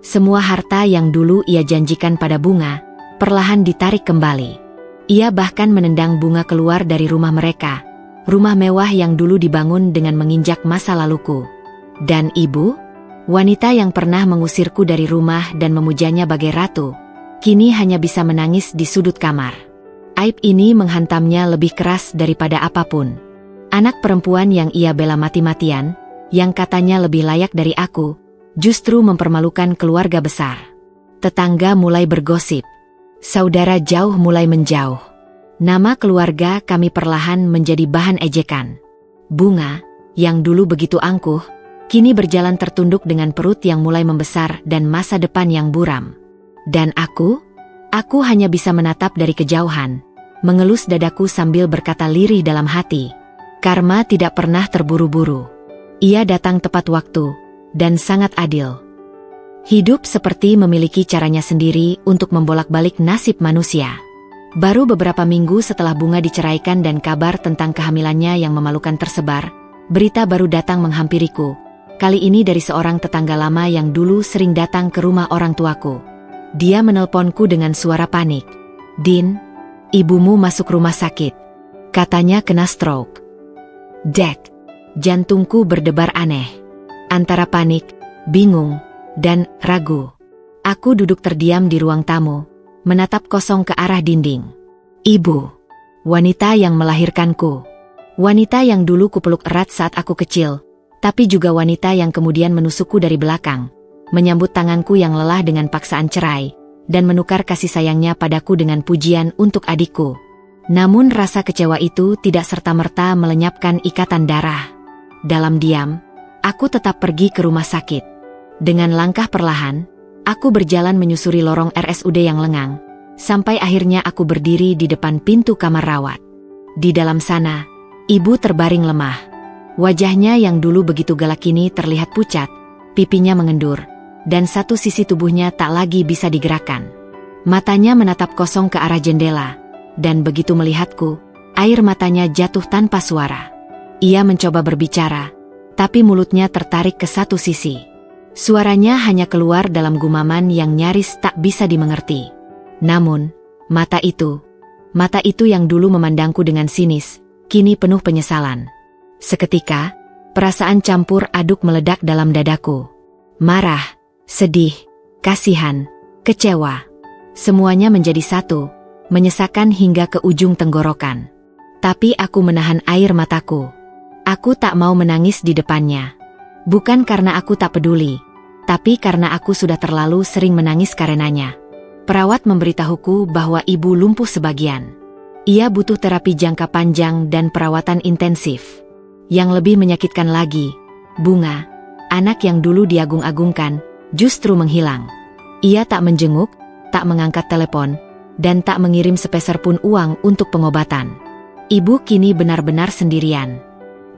Semua harta yang dulu ia janjikan pada Bunga, perlahan ditarik kembali. Ia bahkan menendang Bunga keluar dari rumah mereka, rumah mewah yang dulu dibangun dengan menginjak masa laluku. Dan ibu, wanita yang pernah mengusirku dari rumah dan memujanya bagai ratu, kini hanya bisa menangis di sudut kamar. Aib ini menghantamnya lebih keras daripada apapun. Anak perempuan yang ia bela mati-matian, yang katanya lebih layak dari aku, justru mempermalukan keluarga besar. Tetangga mulai bergosip. Saudara jauh mulai menjauh. Nama keluarga kami perlahan menjadi bahan ejekan. Bunga, yang dulu begitu angkuh, kini berjalan tertunduk dengan perut yang mulai membesar dan masa depan yang buram. Dan aku hanya bisa menatap dari kejauhan, mengelus dadaku sambil berkata lirih dalam hati. Karma tidak pernah terburu-buru. Ia datang tepat waktu, dan sangat adil. Hidup seperti memiliki caranya sendiri untuk membolak-balik nasib manusia. Baru beberapa minggu setelah Bunga diceraikan dan kabar tentang kehamilannya yang memalukan tersebar, berita baru datang menghampiriku. Kali ini dari seorang tetangga lama yang dulu sering datang ke rumah orang tuaku. Dia menelponku dengan suara panik. "Din, ibumu masuk rumah sakit. Katanya kena stroke." Dek, jantungku berdebar aneh. Antara panik, bingung, dan ragu. Aku duduk terdiam di ruang tamu, menatap kosong ke arah dinding. Ibu, wanita yang melahirkanku. Wanita yang dulu kupeluk erat saat aku kecil, tapi juga wanita yang kemudian menusukku dari belakang, menyambut tanganku yang lelah dengan paksaan cerai, dan menukar kasih sayangnya padaku dengan pujian untuk adikku. Namun rasa kecewa itu tidak serta-merta melenyapkan ikatan darah. Dalam diam, aku tetap pergi ke rumah sakit. Dengan langkah perlahan, aku berjalan menyusuri lorong RSUD yang lengang, sampai akhirnya aku berdiri di depan pintu kamar rawat. Di dalam sana, ibu terbaring lemah. Wajahnya yang dulu begitu galak kini terlihat pucat, pipinya mengendur, dan satu sisi tubuhnya tak lagi bisa digerakkan. Matanya menatap kosong ke arah jendela, dan begitu melihatku, air matanya jatuh tanpa suara. Ia mencoba berbicara, tapi mulutnya tertarik ke satu sisi. Suaranya hanya keluar dalam gumaman yang nyaris tak bisa dimengerti. Namun, mata itu yang dulu memandangku dengan sinis, kini penuh penyesalan. Seketika, perasaan campur aduk meledak dalam dadaku. Marah, sedih, kasihan, kecewa. Semuanya menjadi satu, menyesakan hingga ke ujung tenggorokan. Tapi aku menahan air mataku. Aku tak mau menangis di depannya. Bukan karena aku tak peduli, tapi karena aku sudah terlalu sering menangis karenanya. Perawat memberitahuku bahwa ibu lumpuh sebagian. Ia butuh terapi jangka panjang dan perawatan intensif. Yang lebih menyakitkan lagi, Bunga, anak yang dulu diagung-agungkan, justru menghilang. Ia tak menjenguk, tak mengangkat telepon, dan tak mengirim sepeser pun uang untuk pengobatan. Ibu kini benar-benar sendirian.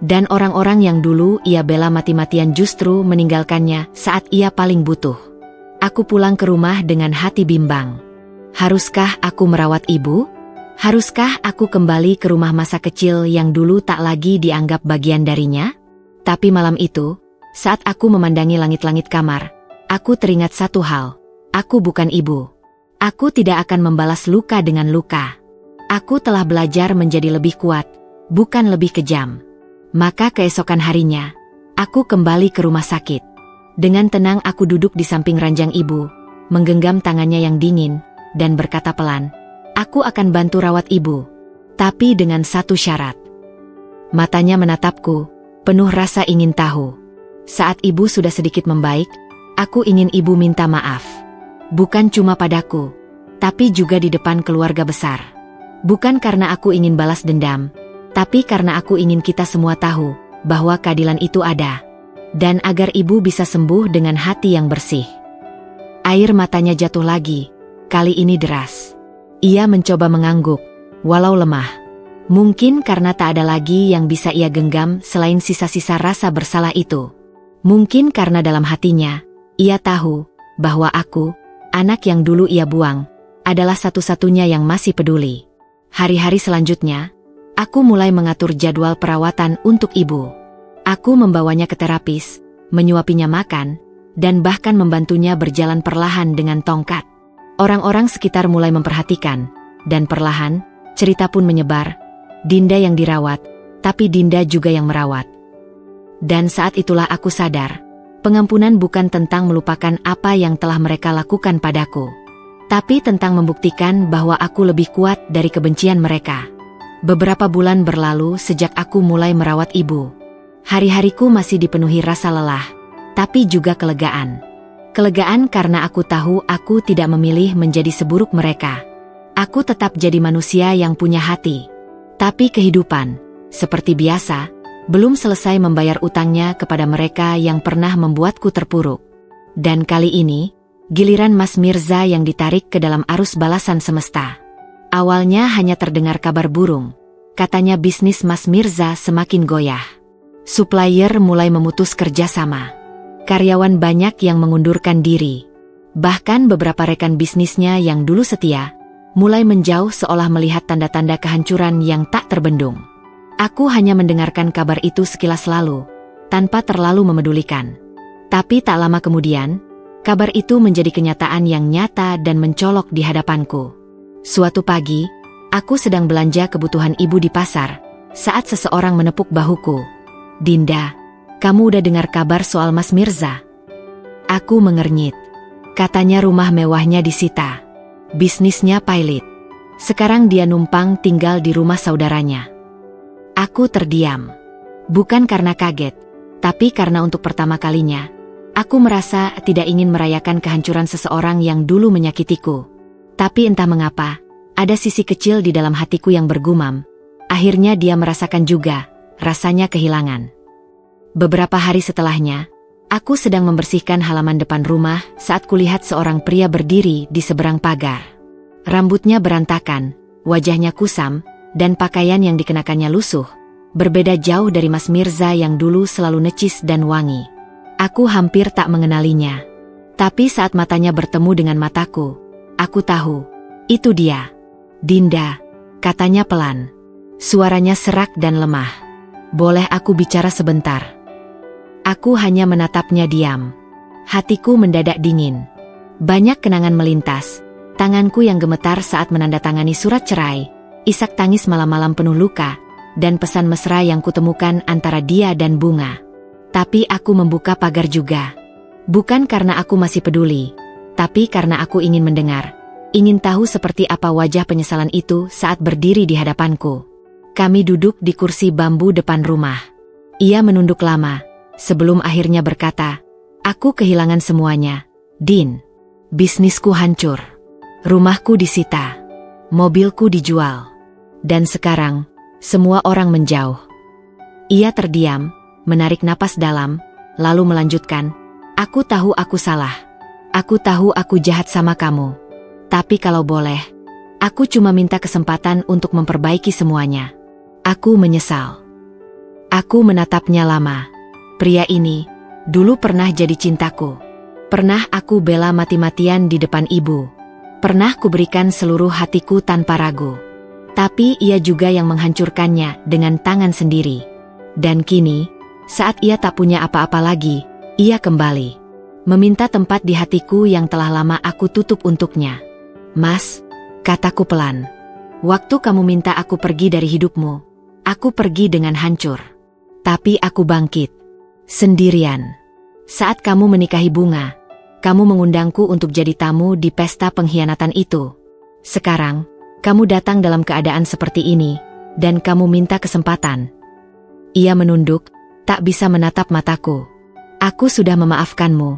Dan orang-orang yang dulu ia bela mati-matian justru meninggalkannya saat ia paling butuh. Aku pulang ke rumah dengan hati bimbang. Haruskah aku merawat ibu? Haruskah aku kembali ke rumah masa kecil yang dulu tak lagi dianggap bagian darinya? Tapi malam itu, saat aku memandangi langit-langit kamar, aku teringat satu hal. Aku bukan ibu. Aku tidak akan membalas luka dengan luka. Aku telah belajar menjadi lebih kuat, bukan lebih kejam. Maka keesokan harinya, aku kembali ke rumah sakit. Dengan tenang aku duduk di samping ranjang ibu, menggenggam tangannya yang dingin, dan berkata pelan, "Aku akan bantu rawat ibu. Tapi dengan satu syarat." Matanya menatapku, penuh rasa ingin tahu. Saat ibu sudah sedikit membaik, aku ingin ibu minta maaf. Bukan cuma padaku, tapi juga di depan keluarga besar. Bukan karena aku ingin balas dendam, tapi karena aku ingin kita semua tahu bahwa keadilan itu ada. Dan agar ibu bisa sembuh dengan hati yang bersih. Air matanya jatuh lagi, kali ini deras. Ia mencoba mengangguk, walau lemah. Mungkin karena tak ada lagi yang bisa ia genggam selain sisa-sisa rasa bersalah itu. Mungkin karena dalam hatinya, ia tahu bahwa aku, anak yang dulu ia buang, adalah satu-satunya yang masih peduli. Hari-hari selanjutnya, aku mulai mengatur jadwal perawatan untuk ibu. Aku membawanya ke terapis, menyuapinya makan, dan bahkan membantunya berjalan perlahan dengan tongkat. Orang-orang sekitar mulai memperhatikan, dan perlahan, cerita pun menyebar. Dinda yang dirawat, tapi Dinda juga yang merawat. Dan saat itulah aku sadar, pengampunan bukan tentang melupakan apa yang telah mereka lakukan padaku, tapi tentang membuktikan bahwa aku lebih kuat dari kebencian mereka. Beberapa bulan berlalu sejak aku mulai merawat ibu. Hari-hariku masih dipenuhi rasa lelah, tapi juga kelegaan. Kelegaan karena aku tahu aku tidak memilih menjadi seburuk mereka. Aku tetap jadi manusia yang punya hati. Tapi kehidupan, seperti biasa, belum selesai membayar utangnya kepada mereka yang pernah membuatku terpuruk. Dan kali ini, giliran Mas Mirza yang ditarik ke dalam arus balasan semesta. Awalnya hanya terdengar kabar burung. Katanya bisnis Mas Mirza semakin goyah. Supplier mulai memutus kerjasama. Karyawan banyak yang mengundurkan diri. Bahkan beberapa rekan bisnisnya yang dulu setia, mulai menjauh seolah melihat tanda-tanda kehancuran yang tak terbendung. Aku hanya mendengarkan kabar itu sekilas lalu, tanpa terlalu memedulikan. Tapi tak lama kemudian, kabar itu menjadi kenyataan yang nyata dan mencolok di hadapanku. Suatu pagi, aku sedang belanja kebutuhan ibu di pasar, saat seseorang menepuk bahuku. "Dinda, kamu udah dengar kabar soal Mas Mirza?" Aku mengernyit. Katanya rumah mewahnya disita. Bisnisnya pailit. Sekarang dia numpang tinggal di rumah saudaranya. Aku terdiam. Bukan karena kaget, tapi karena untuk pertama kalinya, aku merasa tidak ingin merayakan kehancuran seseorang yang dulu menyakitiku. Tapi entah mengapa, ada sisi kecil di dalam hatiku yang bergumam. Akhirnya dia merasakan juga, rasanya kehilangan. Beberapa hari setelahnya, aku sedang membersihkan halaman depan rumah saat kulihat seorang pria berdiri di seberang pagar. Rambutnya berantakan, wajahnya kusam, dan pakaian yang dikenakannya lusuh, berbeda jauh dari Mas Mirza yang dulu selalu necis dan wangi. Aku hampir tak mengenalinya. Tapi saat matanya bertemu dengan mataku, aku tahu, itu dia. "Dinda," katanya pelan. Suaranya serak dan lemah. "Boleh aku bicara sebentar?" Aku hanya menatapnya diam. Hatiku mendadak dingin. Banyak kenangan melintas. Tanganku yang gemetar saat menandatangani surat cerai, isak tangis malam-malam penuh luka, dan pesan mesra yang kutemukan antara dia dan Bunga. Tapi aku membuka pagar juga. Bukan karena aku masih peduli, tapi karena aku ingin mendengar, ingin tahu seperti apa wajah penyesalan itu saat berdiri di hadapanku. Kami duduk di kursi bambu depan rumah. Ia menunduk lama, sebelum akhirnya berkata, "Aku kehilangan semuanya, Din. Bisnisku hancur. Rumahku disita. Mobilku dijual. Dan sekarang, semua orang menjauh." Ia terdiam, menarik napas dalam, lalu melanjutkan, "Aku tahu aku salah. Aku tahu aku jahat sama kamu. Tapi kalau boleh, aku cuma minta kesempatan untuk memperbaiki semuanya. Aku menyesal." Aku menatapnya lama. Pria ini, dulu pernah jadi cintaku. Pernah aku bela mati-matian di depan ibu. Pernah kuberikan seluruh hatiku tanpa ragu. Tapi ia juga yang menghancurkannya dengan tangan sendiri. Dan kini, saat ia tak punya apa-apa lagi, ia kembali. Meminta tempat di hatiku yang telah lama aku tutup untuknya. "Mas," kataku pelan, "waktu kamu minta aku pergi dari hidupmu, aku pergi dengan hancur. Tapi aku bangkit. Sendirian. Saat kamu menikahi Bunga, kamu mengundangku untuk jadi tamu di pesta pengkhianatan itu. Sekarang, kamu datang dalam keadaan seperti ini, dan kamu minta kesempatan." Ia menunduk, tak bisa menatap mataku. "Aku sudah memaafkanmu,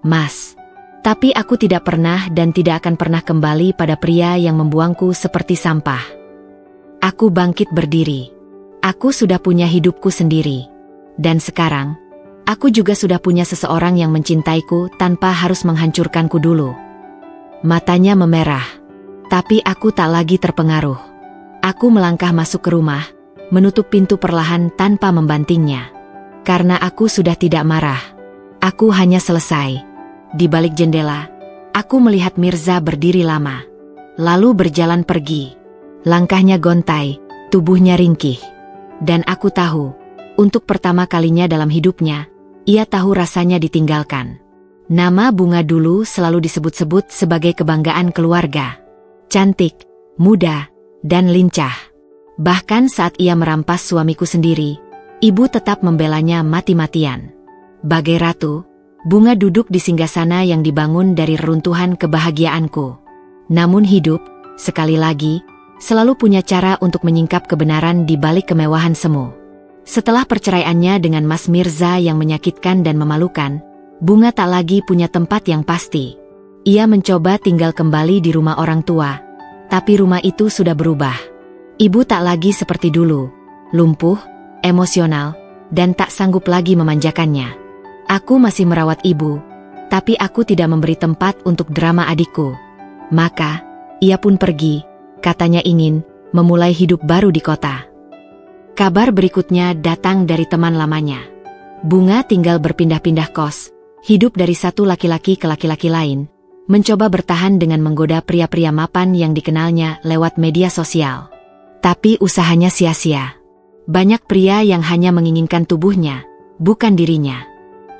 Mas. Tapi aku tidak pernah dan tidak akan pernah kembali pada pria yang membuangku seperti sampah." Aku bangkit berdiri. Aku sudah punya hidupku sendiri. Dan sekarang, aku juga sudah punya seseorang yang mencintaiku tanpa harus menghancurkanku dulu. Matanya memerah. Tapi aku tak lagi terpengaruh. Aku melangkah masuk ke rumah, menutup pintu perlahan tanpa membantingnya. Karena aku sudah tidak marah. Aku hanya selesai. Di balik jendela, aku melihat Mirza berdiri lama. Lalu berjalan pergi. Langkahnya gontai, tubuhnya ringkih. Dan aku tahu, untuk pertama kalinya dalam hidupnya, ia tahu rasanya ditinggalkan. Nama Bunga dulu selalu disebut-sebut sebagai kebanggaan keluarga. Cantik, muda, dan lincah. Bahkan saat ia merampas suamiku sendiri, ibu tetap membelanya mati-matian. Bagai ratu, Bunga duduk di singgasana yang dibangun dari reruntuhan kebahagiaanku. Namun hidup, sekali lagi, selalu punya cara untuk menyingkap kebenaran di balik kemewahan semu. Setelah perceraiannya dengan Mas Mirza yang menyakitkan dan memalukan, Bunga tak lagi punya tempat yang pasti. Ia mencoba tinggal kembali di rumah orang tua, tapi rumah itu sudah berubah. Ibu tak lagi seperti dulu, lumpuh, emosional, dan tak sanggup lagi memanjakannya. Aku masih merawat ibu, tapi aku tidak memberi tempat untuk drama adikku. Maka, ia pun pergi. Katanya ingin memulai hidup baru di kota. Kabar berikutnya datang dari teman lamanya. Bunga tinggal berpindah-pindah kos, hidup dari satu laki-laki ke laki-laki lain, mencoba bertahan dengan menggoda pria-pria mapan yang dikenalnya lewat media sosial. Tapi usahanya sia-sia. Banyak pria yang hanya menginginkan tubuhnya, bukan dirinya.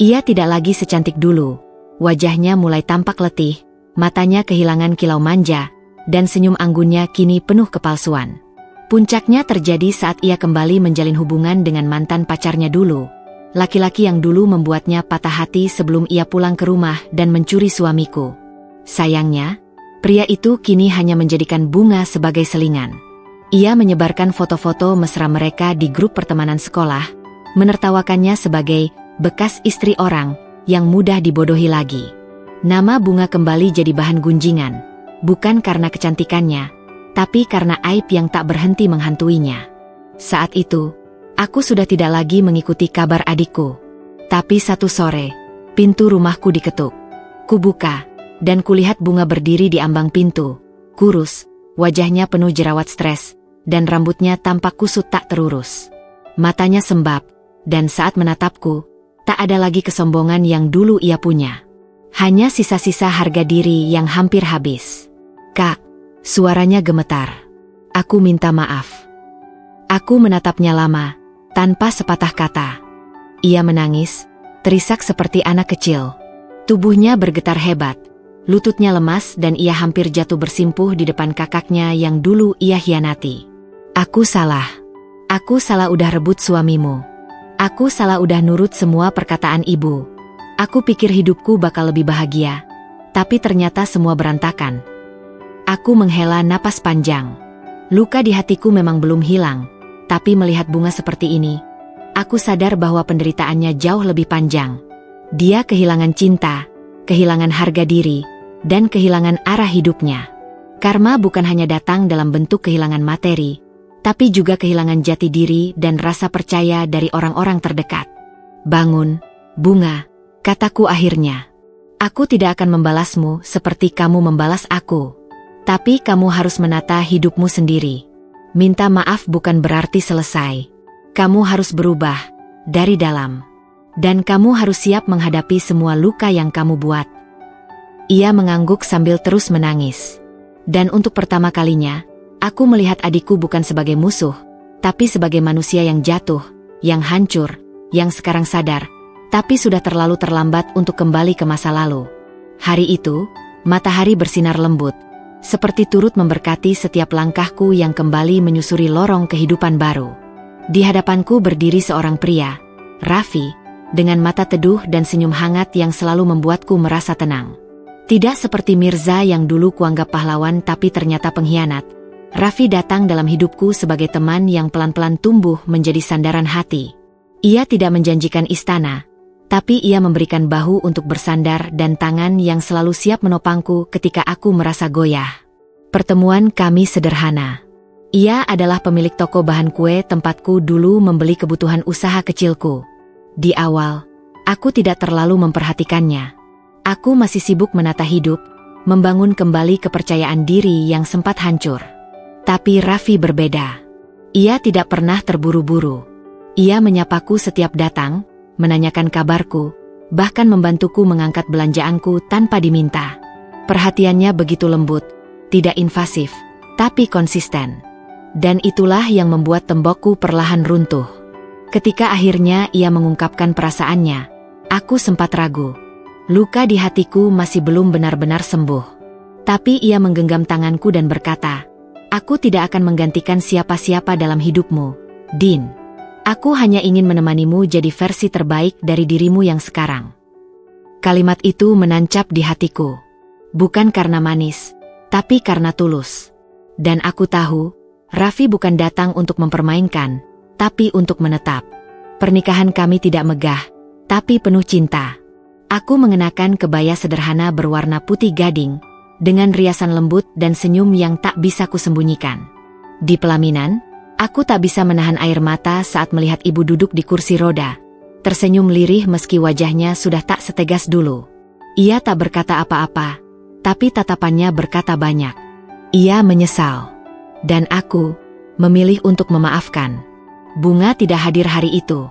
Ia tidak lagi secantik dulu, wajahnya mulai tampak letih, matanya kehilangan kilau manja, dan senyum anggunnya kini penuh kepalsuan. Puncaknya terjadi saat ia kembali menjalin hubungan dengan mantan pacarnya dulu, laki-laki yang dulu membuatnya patah hati sebelum ia pulang ke rumah dan mencuri suamiku. Sayangnya, pria itu kini hanya menjadikan Bunga sebagai selingan. Ia menyebarkan foto-foto mesra mereka di grup pertemanan sekolah, menertawakannya sebagai bekas istri orang yang mudah dibodohi lagi. Nama Bunga kembali jadi bahan gunjingan. Bukan karena kecantikannya, tapi karena aib yang tak berhenti menghantuinya. Saat itu, aku sudah tidak lagi mengikuti kabar adikku. Tapi satu sore, pintu rumahku diketuk. Kubuka, dan kulihat Bunga berdiri di ambang pintu. Kurus, wajahnya penuh jerawat stres, dan rambutnya tampak kusut tak terurus. Matanya sembab, dan saat menatapku, tak ada lagi kesombongan yang dulu ia punya. Hanya sisa-sisa harga diri yang hampir habis. "Kak," suaranya gemetar. "Aku minta maaf." Aku menatapnya lama, tanpa sepatah kata. Ia menangis, terisak seperti anak kecil. Tubuhnya bergetar hebat, lututnya lemas dan ia hampir jatuh bersimpuh di depan kakaknya yang dulu ia hianati. "Aku salah. Aku salah udah rebut suamimu. Aku salah udah nurut semua perkataan ibu. Aku pikir hidupku bakal lebih bahagia. tapi ternyata semua berantakan. Aku menghela napas panjang. Luka di hatiku memang belum hilang, tapi melihat bunga seperti ini, aku sadar bahwa penderitaannya jauh lebih panjang. Dia kehilangan cinta, kehilangan harga diri, dan kehilangan arah hidupnya. Karma bukan hanya datang dalam bentuk kehilangan materi, tapi juga kehilangan jati diri dan rasa percaya dari orang-orang terdekat. Bangun, bunga, kataku akhirnya. Aku tidak akan membalasmu seperti kamu membalas aku. Tapi kamu harus menata hidupmu sendiri. Minta maaf bukan berarti selesai. Kamu harus berubah dari dalam. Dan kamu harus siap menghadapi semua luka yang kamu buat. Ia mengangguk sambil terus menangis. Dan untuk pertama kalinya, aku melihat adikku bukan sebagai musuh, tapi sebagai manusia yang jatuh, yang hancur, yang sekarang sadar, tapi sudah terlalu terlambat untuk kembali ke masa lalu. Hari itu, matahari bersinar lembut, seperti turut memberkati setiap langkahku yang kembali menyusuri lorong kehidupan baru. Di hadapanku berdiri seorang pria, Raffi, dengan mata teduh dan senyum hangat yang selalu membuatku merasa tenang. Tidak seperti Mirza yang dulu kuanggap pahlawan tapi ternyata pengkhianat, Raffi datang dalam hidupku sebagai teman yang pelan-pelan tumbuh menjadi sandaran hati. Ia tidak menjanjikan istana, tapi ia memberikan bahu untuk bersandar dan tangan yang selalu siap menopangku ketika aku merasa goyah. Pertemuan kami sederhana. Ia adalah pemilik toko bahan kue tempatku dulu membeli kebutuhan usaha kecilku. Di awal, aku tidak terlalu memperhatikannya. Aku masih sibuk menata hidup, membangun kembali kepercayaan diri yang sempat hancur. Tapi Raffi berbeda. Ia tidak pernah terburu-buru. Ia menyapaku setiap datang, menanyakan kabarku, bahkan membantuku mengangkat belanjaanku tanpa diminta. Perhatiannya begitu lembut, tidak invasif, tapi konsisten. Dan itulah yang membuat tembokku perlahan runtuh. Ketika akhirnya ia mengungkapkan perasaannya, aku sempat ragu. Luka di hatiku masih belum benar-benar sembuh. Tapi ia menggenggam tanganku dan berkata, "Aku tidak akan menggantikan siapa-siapa dalam hidupmu, Din. Aku hanya ingin menemanimu jadi versi terbaik dari dirimu yang sekarang." Kalimat itu menancap di hatiku. Bukan karena manis, tapi karena tulus. Dan aku tahu, Raffi bukan datang untuk mempermainkan, tapi untuk menetap. Pernikahan kami tidak megah, tapi penuh cinta. Aku mengenakan kebaya sederhana berwarna putih gading, dengan riasan lembut dan senyum yang tak bisa kusembunyikan. Di pelaminan, aku tak bisa menahan air mata saat melihat ibu duduk di kursi roda, tersenyum lirih meski wajahnya sudah tak setegas dulu. Ia tak berkata apa-apa, tapi tatapannya berkata banyak. Ia menyesal. Dan aku memilih untuk memaafkan. Bunga tidak hadir hari itu.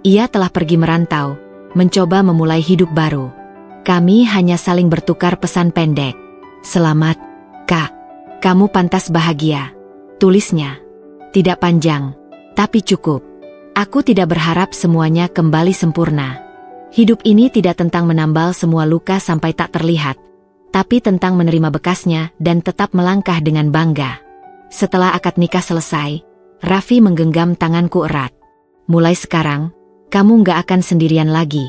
Ia telah pergi merantau, mencoba memulai hidup baru. Kami hanya saling bertukar pesan pendek. "Selamat, Kak. Kamu pantas bahagia," tulisnya. Tidak panjang, tapi cukup. Aku tidak berharap semuanya kembali sempurna. Hidup ini tidak tentang menambal semua luka sampai tak terlihat, tapi tentang menerima bekasnya dan tetap melangkah dengan bangga. Setelah akad nikah selesai, Raffi menggenggam tanganku erat. "Mulai sekarang, kamu gak akan sendirian lagi."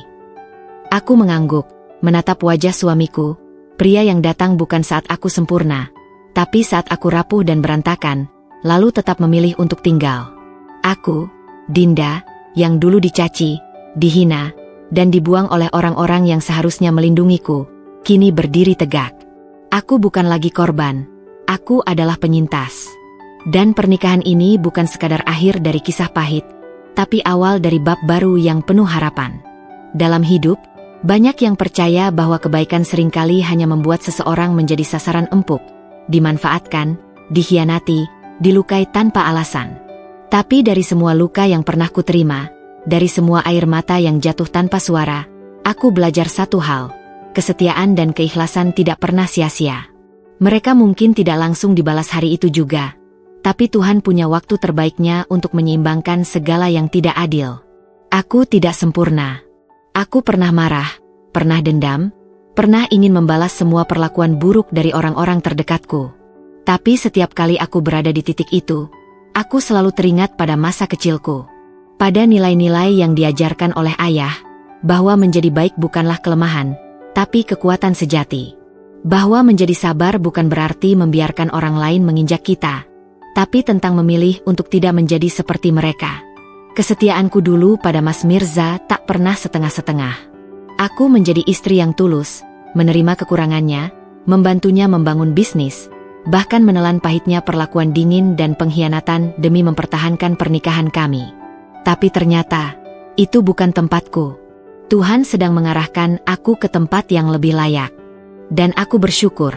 Aku mengangguk, menatap wajah suamiku, pria yang datang bukan saat aku sempurna, tapi saat aku rapuh dan berantakan, lalu tetap memilih untuk tinggal. Aku, Dinda, yang dulu dicaci, dihina, dan dibuang oleh orang-orang yang seharusnya melindungiku, kini berdiri tegak. Aku bukan lagi korban, aku adalah penyintas. Dan pernikahan ini bukan sekadar akhir dari kisah pahit, tapi awal dari bab baru yang penuh harapan. Dalam hidup, banyak yang percaya bahwa kebaikan seringkali hanya membuat seseorang menjadi sasaran empuk, dimanfaatkan, dikhianati, dilukai tanpa alasan. Tapi dari semua luka yang pernah kuterima, dari semua air mata yang jatuh tanpa suara, aku belajar satu hal: kesetiaan dan keikhlasan tidak pernah sia-sia. Mereka mungkin tidak langsung dibalas hari itu juga, tapi Tuhan punya waktu terbaiknya untuk menyeimbangkan segala yang tidak adil. Aku tidak sempurna. Aku pernah marah, pernah dendam, pernah ingin membalas semua perlakuan buruk dari orang-orang terdekatku. Tapi setiap kali aku berada di titik itu, aku selalu teringat pada masa kecilku. Pada nilai-nilai yang diajarkan oleh ayah, bahwa menjadi baik bukanlah kelemahan, tapi kekuatan sejati. Bahwa menjadi sabar bukan berarti membiarkan orang lain menginjak kita, tapi tentang memilih untuk tidak menjadi seperti mereka. Kesetiaanku dulu pada Mas Mirza tak pernah setengah-setengah. Aku menjadi istri yang tulus, menerima kekurangannya, membantunya membangun bisnis, bahkan menelan pahitnya perlakuan dingin dan pengkhianatan demi mempertahankan pernikahan kami. Tapi ternyata, itu bukan tempatku. Tuhan sedang mengarahkan aku ke tempat yang lebih layak. Dan aku bersyukur,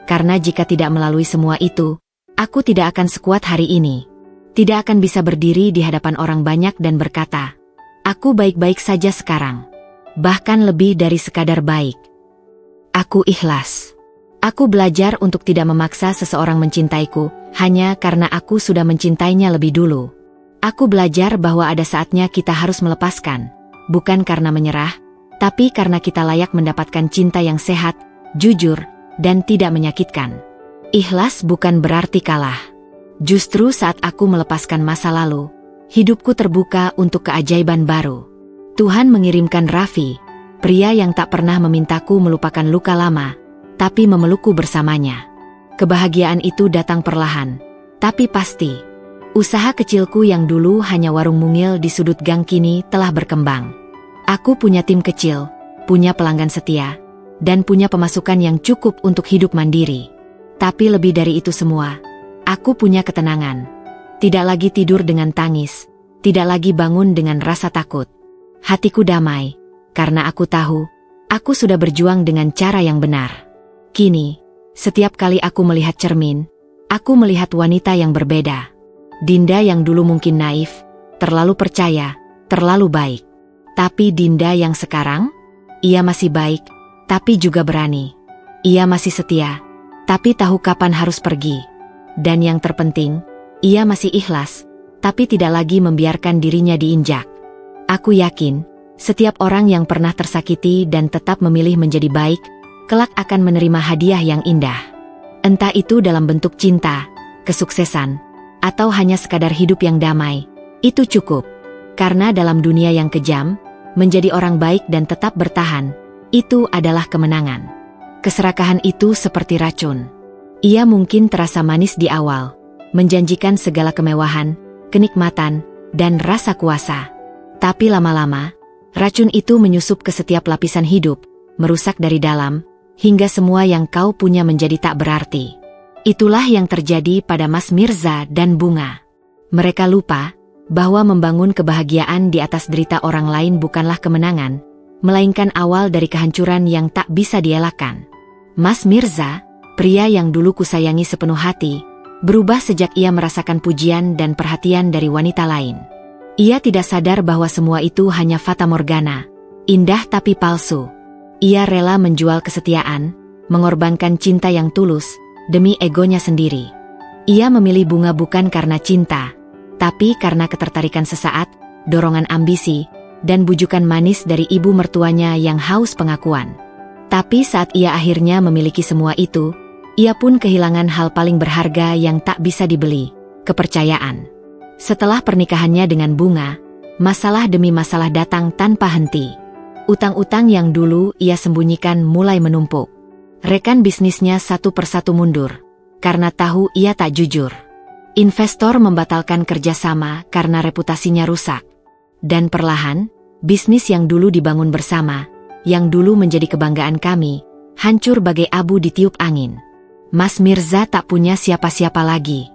karena jika tidak melalui semua itu, aku tidak akan sekuat hari ini. Tidak akan bisa berdiri di hadapan orang banyak dan berkata, aku baik-baik saja sekarang. Bahkan lebih dari sekadar baik. Aku ikhlas. Aku belajar untuk tidak memaksa seseorang mencintaiku, hanya karena aku sudah mencintainya lebih dulu. Aku belajar bahwa ada saatnya kita harus melepaskan, bukan karena menyerah, tapi karena kita layak mendapatkan cinta yang sehat, jujur, dan tidak menyakitkan. Ikhlas bukan berarti kalah. Justru saat aku melepaskan masa lalu, hidupku terbuka untuk keajaiban baru. Tuhan mengirimkan Raffi, pria yang tak pernah memintaku melupakan luka lama, tapi memelukku bersamanya. Kebahagiaan itu datang perlahan, tapi pasti. Usaha kecilku yang dulu hanya warung mungil di sudut gang kini telah berkembang. Aku punya tim kecil, punya pelanggan setia, dan punya pemasukan yang cukup untuk hidup mandiri. Tapi lebih dari itu semua, aku punya ketenangan. Tidak lagi tidur dengan tangis, tidak lagi bangun dengan rasa takut. Hatiku damai, karena aku tahu, aku sudah berjuang dengan cara yang benar. Kini, setiap kali aku melihat cermin, aku melihat wanita yang berbeda. Dinda yang dulu mungkin naif, terlalu percaya, terlalu baik. Tapi Dinda yang sekarang, ia masih baik, tapi juga berani. Ia masih setia, tapi tahu kapan harus pergi. Dan yang terpenting, ia masih ikhlas, tapi tidak lagi membiarkan dirinya diinjak. Aku yakin, setiap orang yang pernah tersakiti dan tetap memilih menjadi baik, kelak akan menerima hadiah yang indah. Entah itu dalam bentuk cinta, kesuksesan, atau hanya sekadar hidup yang damai, itu cukup. Karena dalam dunia yang kejam, menjadi orang baik dan tetap bertahan, itu adalah kemenangan. Keserakahan itu seperti racun. Ia mungkin terasa manis di awal, menjanjikan segala kemewahan, kenikmatan, dan rasa kuasa. Tapi lama-lama, racun itu menyusup ke setiap lapisan hidup, merusak dari dalam, hingga semua yang kau punya menjadi tak berarti. Itulah yang terjadi pada Mas Mirza dan Bunga. Mereka lupa bahwa membangun kebahagiaan di atas derita orang lain bukanlah kemenangan, melainkan awal dari kehancuran yang tak bisa dielakkan. Mas Mirza, pria yang dulu kusayangi sepenuh hati, berubah sejak ia merasakan pujian dan perhatian dari wanita lain. Ia tidak sadar bahwa semua itu hanya fata morgana, indah tapi palsu. Ia rela menjual kesetiaan, mengorbankan cinta yang tulus, demi egonya sendiri. Ia memilih Bunga bukan karena cinta, tapi karena ketertarikan sesaat, dorongan ambisi, dan bujukan manis dari ibu mertuanya yang haus pengakuan. Tapi saat ia akhirnya memiliki semua itu, ia pun kehilangan hal paling berharga yang tak bisa dibeli, kepercayaan. Setelah pernikahannya dengan Bunga, masalah demi masalah datang tanpa henti. Utang-utang yang dulu ia sembunyikan mulai menumpuk. Rekan bisnisnya satu persatu mundur, karena tahu ia tak jujur. Investor membatalkan kerjasama karena reputasinya rusak. Dan perlahan, bisnis yang dulu dibangun bersama, yang dulu menjadi kebanggaan kami, hancur bagai abu ditiup angin. Mas Mirza tak punya siapa-siapa lagi.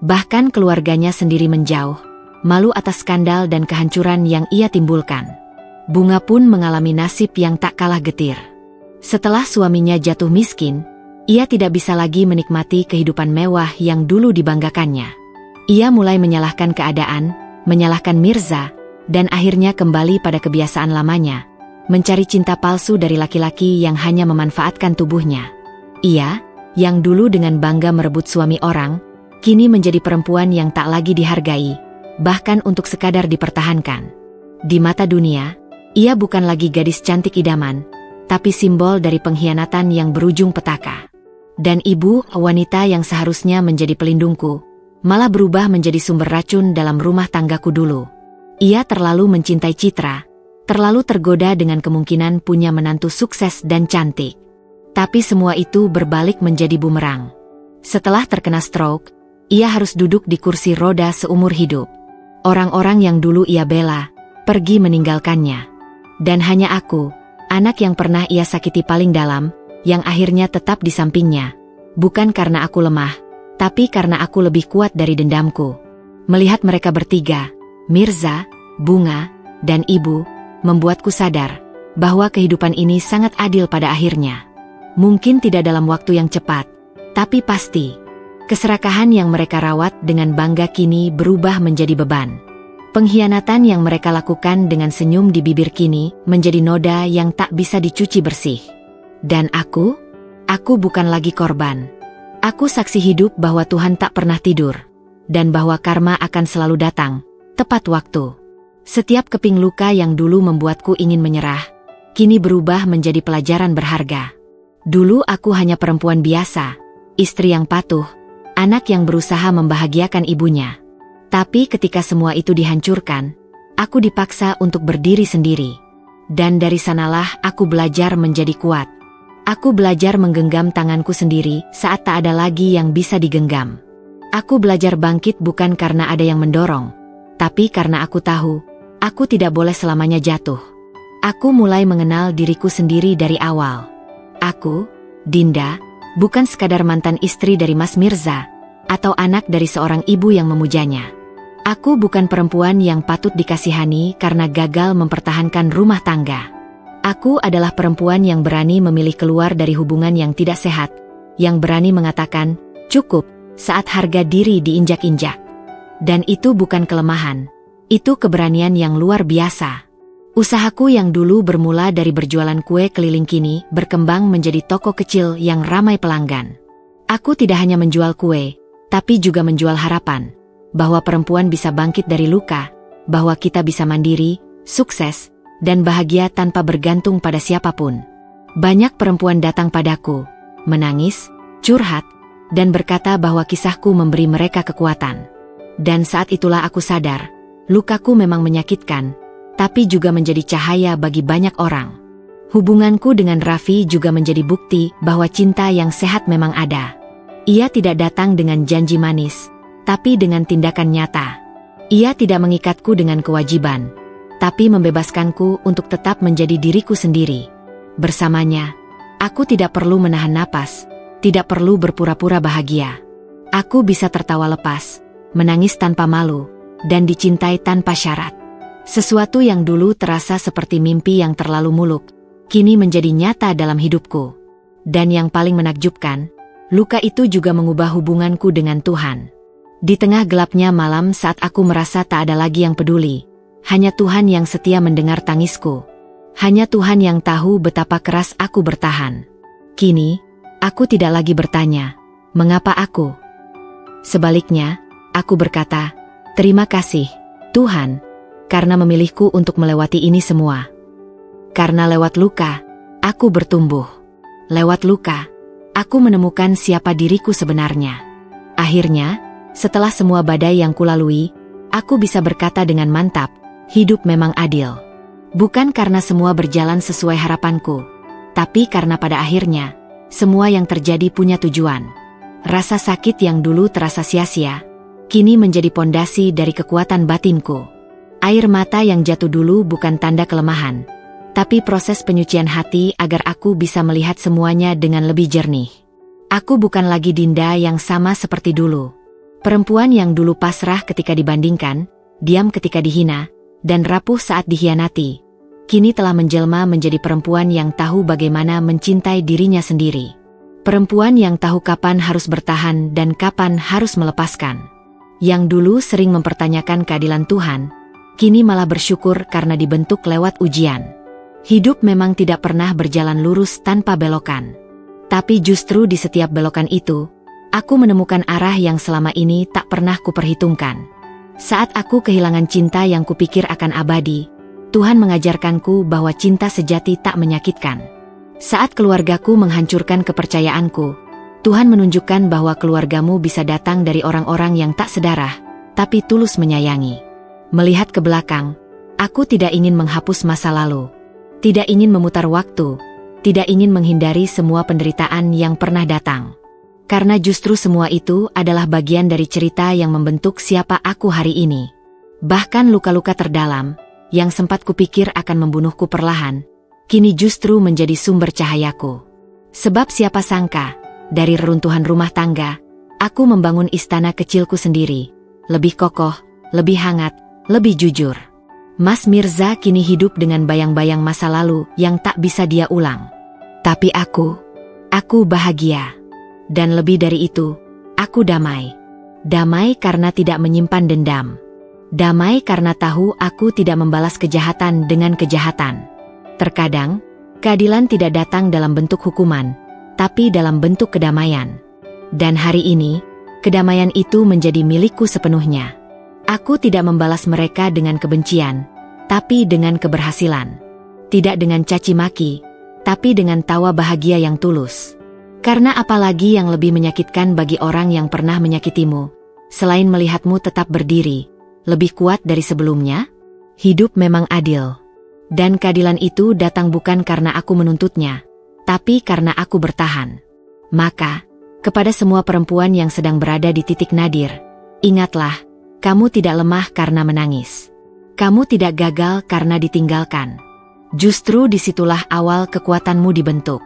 Bahkan keluarganya sendiri menjauh, malu atas skandal dan kehancuran yang ia timbulkan. Bunga pun mengalami nasib yang tak kalah getir. Setelah suaminya jatuh miskin, ia tidak bisa lagi menikmati kehidupan mewah yang dulu dibanggakannya. Ia mulai menyalahkan keadaan, menyalahkan Mirza, dan akhirnya kembali pada kebiasaan lamanya, mencari cinta palsu dari laki-laki yang hanya memanfaatkan tubuhnya. Ia, yang dulu dengan bangga merebut suami orang, kini menjadi perempuan yang tak lagi dihargai, bahkan untuk sekadar dipertahankan. Di mata dunia, ia bukan lagi gadis cantik idaman, tapi simbol dari pengkhianatan yang berujung petaka. Dan ibu, wanita yang seharusnya menjadi pelindungku, malah berubah menjadi sumber racun dalam rumah tanggaku dulu. Ia terlalu mencintai Citra, terlalu tergoda dengan kemungkinan punya menantu sukses dan cantik. Tapi semua itu berbalik menjadi bumerang. Setelah terkena stroke, ia harus duduk di kursi roda seumur hidup. Orang-orang yang dulu ia bela, pergi meninggalkannya. Dan hanya aku, anak yang pernah ia sakiti paling dalam, yang akhirnya tetap di sampingnya. Bukan karena aku lemah, tapi karena aku lebih kuat dari dendamku. Melihat mereka bertiga, Mirza, Bunga, dan Ibu, membuatku sadar bahwa kehidupan ini sangat adil pada akhirnya. Mungkin tidak dalam waktu yang cepat, tapi pasti. Keserakahan yang mereka rawat dengan bangga kini berubah menjadi beban. Pengkhianatan yang mereka lakukan dengan senyum di bibir kini menjadi noda yang tak bisa dicuci bersih. Dan aku bukan lagi korban. Aku saksi hidup bahwa Tuhan tak pernah tidur, dan bahwa karma akan selalu datang, tepat waktu. Setiap keping luka yang dulu membuatku ingin menyerah, kini berubah menjadi pelajaran berharga. Dulu aku hanya perempuan biasa, istri yang patuh, anak yang berusaha membahagiakan ibunya. Tapi ketika semua itu dihancurkan, aku dipaksa untuk berdiri sendiri. Dan dari sanalah aku belajar menjadi kuat. Aku belajar menggenggam tanganku sendiri saat tak ada lagi yang bisa digenggam. Aku belajar bangkit bukan karena ada yang mendorong, tapi karena aku tahu, aku tidak boleh selamanya jatuh. Aku mulai mengenal diriku sendiri dari awal. Aku, Dinda, bukan sekadar mantan istri dari Mas Mirza, atau anak dari seorang ibu yang memujanya. Aku bukan perempuan yang patut dikasihani karena gagal mempertahankan rumah tangga. Aku adalah perempuan yang berani memilih keluar dari hubungan yang tidak sehat, yang berani mengatakan, cukup, saat harga diri diinjak-injak. Dan itu bukan kelemahan, itu keberanian yang luar biasa. Usahaku yang dulu bermula dari berjualan kue keliling kini berkembang menjadi toko kecil yang ramai pelanggan. Aku tidak hanya menjual kue, tapi juga menjual harapan, bahwa perempuan bisa bangkit dari luka, bahwa kita bisa mandiri, sukses, dan bahagia tanpa bergantung pada siapapun. Banyak perempuan datang padaku, menangis, curhat, dan berkata bahwa kisahku memberi mereka kekuatan. Dan saat itulah aku sadar, lukaku memang menyakitkan, tapi juga menjadi cahaya bagi banyak orang. Hubunganku dengan Raffi juga menjadi bukti bahwa cinta yang sehat memang ada. Ia tidak datang dengan janji manis, tapi dengan tindakan nyata. Ia tidak mengikatku dengan kewajiban, tapi membebaskanku untuk tetap menjadi diriku sendiri. Bersamanya, aku tidak perlu menahan napas, tidak perlu berpura-pura bahagia. Aku bisa tertawa lepas, menangis tanpa malu, dan dicintai tanpa syarat. Sesuatu yang dulu terasa seperti mimpi yang terlalu muluk, kini menjadi nyata dalam hidupku. Dan yang paling menakjubkan, luka itu juga mengubah hubunganku dengan Tuhan. Di tengah gelapnya malam saat aku merasa tak ada lagi yang peduli, hanya Tuhan yang setia mendengar tangisku. Hanya Tuhan yang tahu betapa keras aku bertahan. Kini, aku tidak lagi bertanya, mengapa aku? Sebaliknya, aku berkata, terima kasih, Tuhan, karena memilihku untuk melewati ini semua. Karena lewat luka, aku bertumbuh. Lewat luka, aku menemukan siapa diriku sebenarnya. Akhirnya, setelah semua badai yang kulalui, aku bisa berkata dengan mantap, hidup memang adil. Bukan karena semua berjalan sesuai harapanku, tapi karena pada akhirnya, semua yang terjadi punya tujuan. Rasa sakit yang dulu terasa sia-sia, kini menjadi pondasi dari kekuatan batinku. Air mata yang jatuh dulu bukan tanda kelemahan, tapi proses penyucian hati agar aku bisa melihat semuanya dengan lebih jernih. Aku bukan lagi Dinda yang sama seperti dulu. Perempuan yang dulu pasrah ketika dibandingkan, diam ketika dihina, dan rapuh saat dikhianati, kini telah menjelma menjadi perempuan yang tahu bagaimana mencintai dirinya sendiri. Perempuan yang tahu kapan harus bertahan dan kapan harus melepaskan. Yang dulu sering mempertanyakan keadilan Tuhan, kini malah bersyukur karena dibentuk lewat ujian. Hidup memang tidak pernah berjalan lurus tanpa belokan. Tapi justru di setiap belokan itu, aku menemukan arah yang selama ini tak pernah kuperhitungkan. Saat aku kehilangan cinta yang kupikir akan abadi, Tuhan mengajarkanku bahwa cinta sejati tak menyakitkan. Saat keluargaku menghancurkan kepercayaanku, Tuhan menunjukkan bahwa keluargamu bisa datang dari orang-orang yang tak sedarah, tapi tulus menyayangi. Melihat ke belakang, aku tidak ingin menghapus masa lalu. Tidak ingin memutar waktu, tidak ingin menghindari semua penderitaan yang pernah datang. Karena justru semua itu adalah bagian dari cerita yang membentuk siapa aku hari ini. Bahkan luka-luka terdalam, yang sempat kupikir akan membunuhku perlahan, kini justru menjadi sumber cahayaku. Sebab siapa sangka, dari reruntuhan rumah tangga, aku membangun istana kecilku sendiri, lebih kokoh, lebih hangat, lebih jujur. Mas Mirza kini hidup dengan bayang-bayang masa lalu yang tak bisa dia ulang. Tapi aku bahagia. Dan lebih dari itu, aku damai. Damai karena tidak menyimpan dendam. Damai karena tahu aku tidak membalas kejahatan dengan kejahatan. Terkadang, keadilan tidak datang dalam bentuk hukuman, tapi dalam bentuk kedamaian. Dan hari ini, kedamaian itu menjadi milikku sepenuhnya. Aku tidak membalas mereka dengan kebencian, tapi dengan keberhasilan. Tidak dengan caci maki, tapi dengan tawa bahagia yang tulus. Karena apalagi yang lebih menyakitkan bagi orang yang pernah menyakitimu, selain melihatmu tetap berdiri, lebih kuat dari sebelumnya? Hidup memang adil. Dan keadilan itu datang bukan karena aku menuntutnya, tapi karena aku bertahan. Maka, kepada semua perempuan yang sedang berada di titik nadir, ingatlah, kamu tidak lemah karena menangis. Kamu tidak gagal karena ditinggalkan. Justru disitulah awal kekuatanmu dibentuk.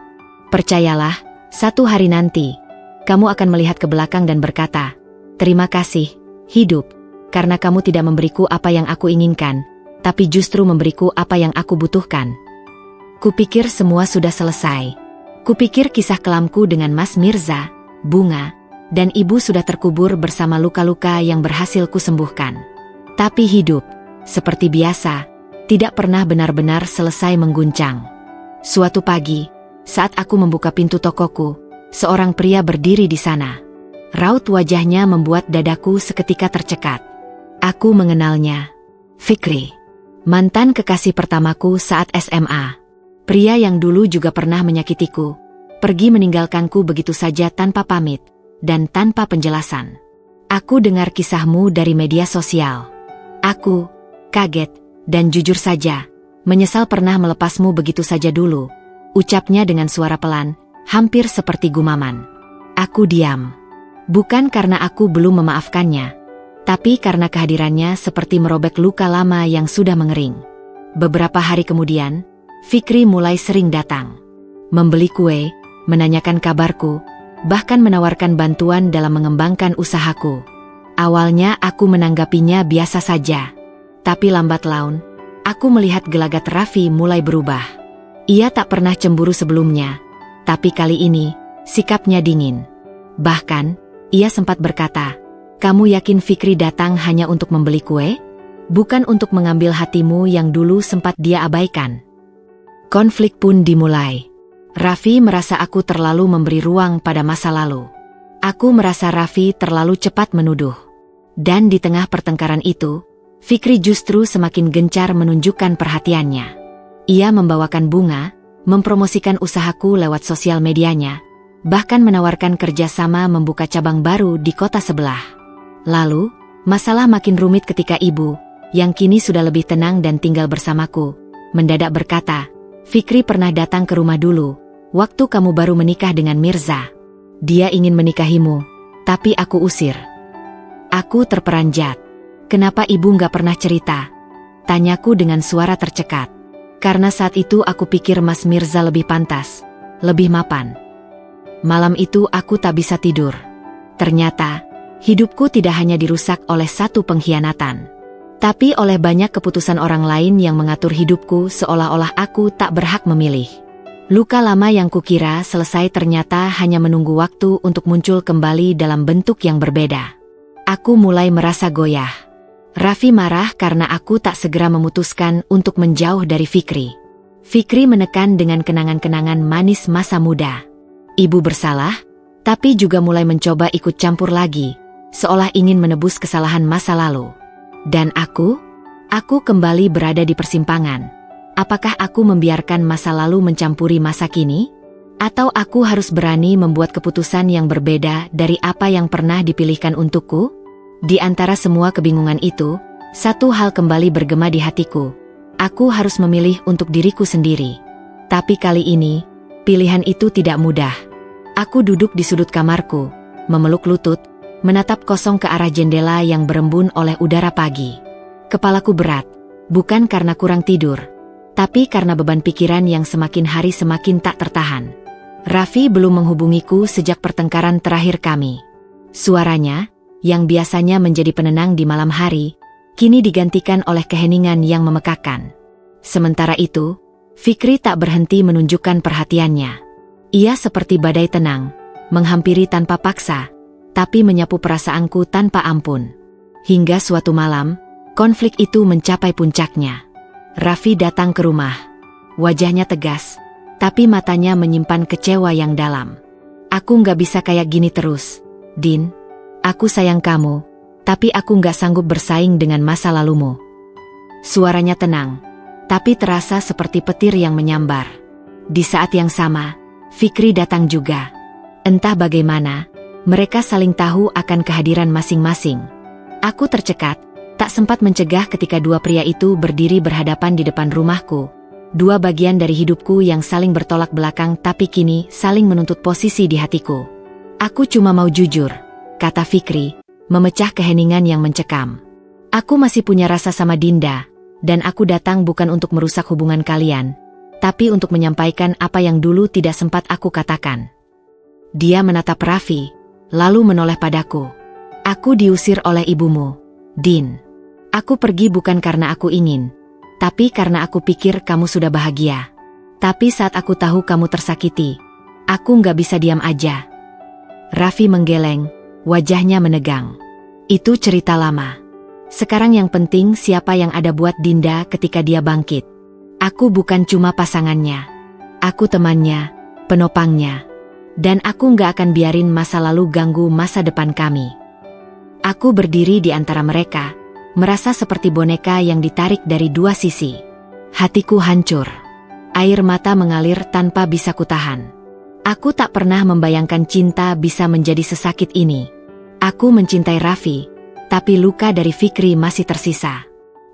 Percayalah, satu hari nanti, kamu akan melihat ke belakang dan berkata, "Terima kasih, hidup, karena kamu tidak memberiku apa yang aku inginkan, tapi justru memberiku apa yang aku butuhkan." Kupikir semua sudah selesai. Kupikir kisah kelamku dengan Mas Mirza, Bunga, dan Ibu sudah terkubur bersama luka-luka yang berhasil kusembuhkan. Tapi hidup, seperti biasa, tidak pernah benar-benar selesai mengguncang. Suatu pagi, saat aku membuka pintu tokoku, seorang pria berdiri di sana. Raut wajahnya membuat dadaku seketika tercekat. Aku mengenalnya. Fikri, mantan kekasih pertamaku saat SMA. Pria yang dulu juga pernah menyakitiku, pergi meninggalkanku begitu saja tanpa pamit, dan tanpa penjelasan. Aku dengar kisahmu dari media sosial. Aku kaget, dan jujur saja, menyesal pernah melepasmu begitu saja dulu. Ucapnya dengan suara pelan, hampir seperti gumaman. Aku diam. Bukan karena aku belum memaafkannya, tapi karena kehadirannya seperti merobek luka lama yang sudah mengering. Beberapa hari kemudian, Fikri mulai sering datang. Membeli kue, menanyakan kabarku, bahkan menawarkan bantuan dalam mengembangkan usahaku. Awalnya aku menanggapinya biasa saja. Tapi lambat laun, aku melihat gelagat Raffi mulai berubah. Ia tak pernah cemburu sebelumnya, tapi kali ini, sikapnya dingin. Bahkan, ia sempat berkata, "Kamu yakin Fikri datang hanya untuk membeli kue? Bukan untuk mengambil hatimu yang dulu sempat dia abaikan?" Konflik pun dimulai. Raffi merasa aku terlalu memberi ruang pada masa lalu. Aku merasa Raffi terlalu cepat menuduh. Dan di tengah pertengkaran itu, Fikri justru semakin gencar menunjukkan perhatiannya. Ia membawakan bunga, mempromosikan usahaku lewat sosial medianya, bahkan menawarkan kerjasama membuka cabang baru di kota sebelah. Lalu, masalah makin rumit ketika Ibu, yang kini sudah lebih tenang dan tinggal bersamaku, mendadak berkata, "Fikri pernah datang ke rumah dulu, waktu kamu baru menikah dengan Mirza. Dia ingin menikahimu, tapi aku usir." Aku terperanjat. "Kenapa Ibu nggak pernah cerita?" Tanyaku dengan suara tercekat. Karena saat itu aku pikir Mas Mirza lebih pantas, lebih mapan. Malam itu aku tak bisa tidur. Ternyata, hidupku tidak hanya dirusak oleh satu pengkhianatan, tapi oleh banyak keputusan orang lain yang mengatur hidupku seolah-olah aku tak berhak memilih. Luka lama yang kukira selesai ternyata hanya menunggu waktu untuk muncul kembali dalam bentuk yang berbeda. Aku mulai merasa goyah. Raffi marah karena aku tak segera memutuskan untuk menjauh dari Fikri. Fikri menekan dengan kenangan-kenangan manis masa muda. Ibu bersalah, tapi juga mulai mencoba ikut campur lagi, seolah ingin menebus kesalahan masa lalu. Dan aku kembali berada di persimpangan. Apakah aku membiarkan masa lalu mencampuri masa kini? Atau aku harus berani membuat keputusan yang berbeda dari apa yang pernah dipilihkan untukku? Di antara semua kebingungan itu, satu hal kembali bergema di hatiku. Aku harus memilih untuk diriku sendiri. Tapi kali ini, Pilihan itu tidak mudah. Aku duduk di sudut kamarku, memeluk lutut, menatap kosong ke arah jendela yang berembun oleh udara pagi. Kepalaku berat, bukan karena kurang tidur, tapi karena beban pikiran yang semakin hari semakin tak tertahan. Raffi belum menghubungiku sejak pertengkaran terakhir kami. Suaranya, yang biasanya menjadi penenang di malam hari, kini digantikan oleh keheningan yang memekakan. Sementara itu, Fikri tak berhenti menunjukkan perhatiannya. Ia seperti badai tenang, menghampiri tanpa paksa, tapi menyapu perasaanku tanpa ampun. Hingga suatu malam, konflik itu mencapai puncaknya. Raffi datang ke rumah. Wajahnya tegas, tapi matanya menyimpan kecewa yang dalam. Aku nggak bisa kayak gini terus, Din. Aku sayang kamu, tapi aku nggak sanggup bersaing dengan masa lalumu. Suaranya tenang, tapi terasa seperti petir yang menyambar. Di saat yang sama, Fikri datang juga. Entah bagaimana, mereka saling tahu akan kehadiran masing-masing. Aku tercekat, tak sempat mencegah ketika dua pria itu berdiri berhadapan di depan rumahku. Dua bagian dari hidupku yang saling bertolak belakang tapi kini saling menuntut posisi di hatiku. Aku cuma mau jujur, kata Fikri, memecah keheningan yang mencekam. Aku masih punya rasa sama Dinda, dan aku datang bukan untuk merusak hubungan kalian, tapi untuk menyampaikan apa yang dulu tidak sempat aku katakan. Dia menatap Raffi, lalu menoleh padaku. Aku diusir oleh ibumu, Din. Aku pergi bukan karena aku ingin, tapi karena aku pikir kamu sudah bahagia. Tapi saat aku tahu kamu tersakiti, aku nggak bisa diam aja. Raffi menggeleng, wajahnya menegang. Itu cerita lama. Sekarang yang penting siapa yang ada buat Dinda ketika dia bangkit. Aku bukan cuma pasangannya. Aku temannya, penopangnya. Dan aku nggak akan biarin masa lalu ganggu masa depan kami. Aku berdiri di antara mereka, merasa seperti boneka yang ditarik dari dua sisi. Hatiku hancur. Air mata mengalir tanpa bisa kutahan. Aku tak pernah membayangkan cinta bisa menjadi sesakit ini. Aku mencintai Raffi, tapi luka dari Fikri masih tersisa.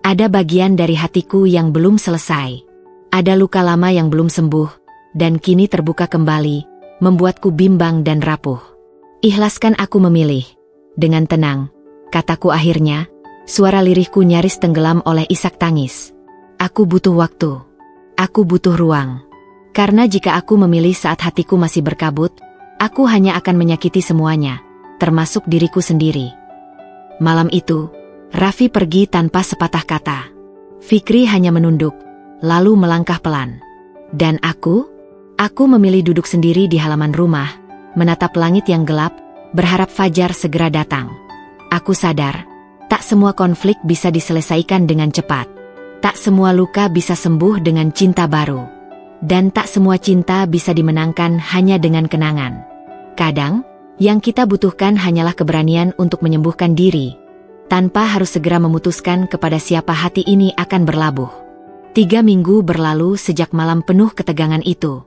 Ada bagian dari hatiku yang belum selesai. Ada luka lama yang belum sembuh, dan kini terbuka kembali, membuatku bimbang dan rapuh. Ikhlaskan aku memilih. Dengan tenang, kataku akhirnya, suara lirihku nyaris tenggelam oleh isak tangis. Aku butuh waktu. Aku butuh ruang. Karena jika aku memilih saat hatiku masih berkabut, aku hanya akan menyakiti semuanya, termasuk diriku sendiri. Malam itu, Raffi pergi tanpa sepatah kata. Fikri hanya menunduk, lalu melangkah pelan. Dan aku memilih duduk sendiri di halaman rumah, menatap langit yang gelap, berharap fajar segera datang. Aku sadar, tak semua konflik bisa diselesaikan dengan cepat. Tak semua luka bisa sembuh dengan cinta baru. Dan tak semua cinta bisa dimenangkan hanya dengan kenangan. Kadang, yang kita butuhkan hanyalah keberanian untuk menyembuhkan diri, tanpa harus segera memutuskan kepada siapa hati ini akan berlabuh. 3 minggu berlalu sejak malam penuh ketegangan itu.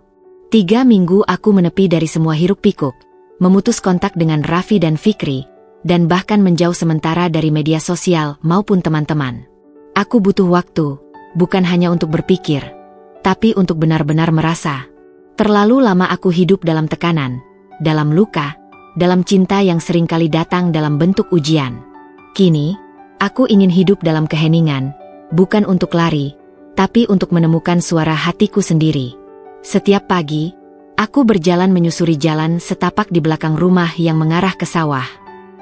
3 minggu aku menepi dari semua hiruk-pikuk, memutus kontak dengan Raffi dan Fikri, dan bahkan menjauh sementara dari media sosial maupun teman-teman. Aku butuh waktu, bukan hanya untuk berpikir, tapi untuk benar-benar merasa. Terlalu lama aku hidup dalam tekanan, dalam luka, dalam cinta yang seringkali datang dalam bentuk ujian. Kini, aku ingin hidup dalam keheningan, bukan untuk lari, tapi untuk menemukan suara hatiku sendiri. Setiap pagi, aku berjalan menyusuri jalan setapak di belakang rumah yang mengarah ke sawah.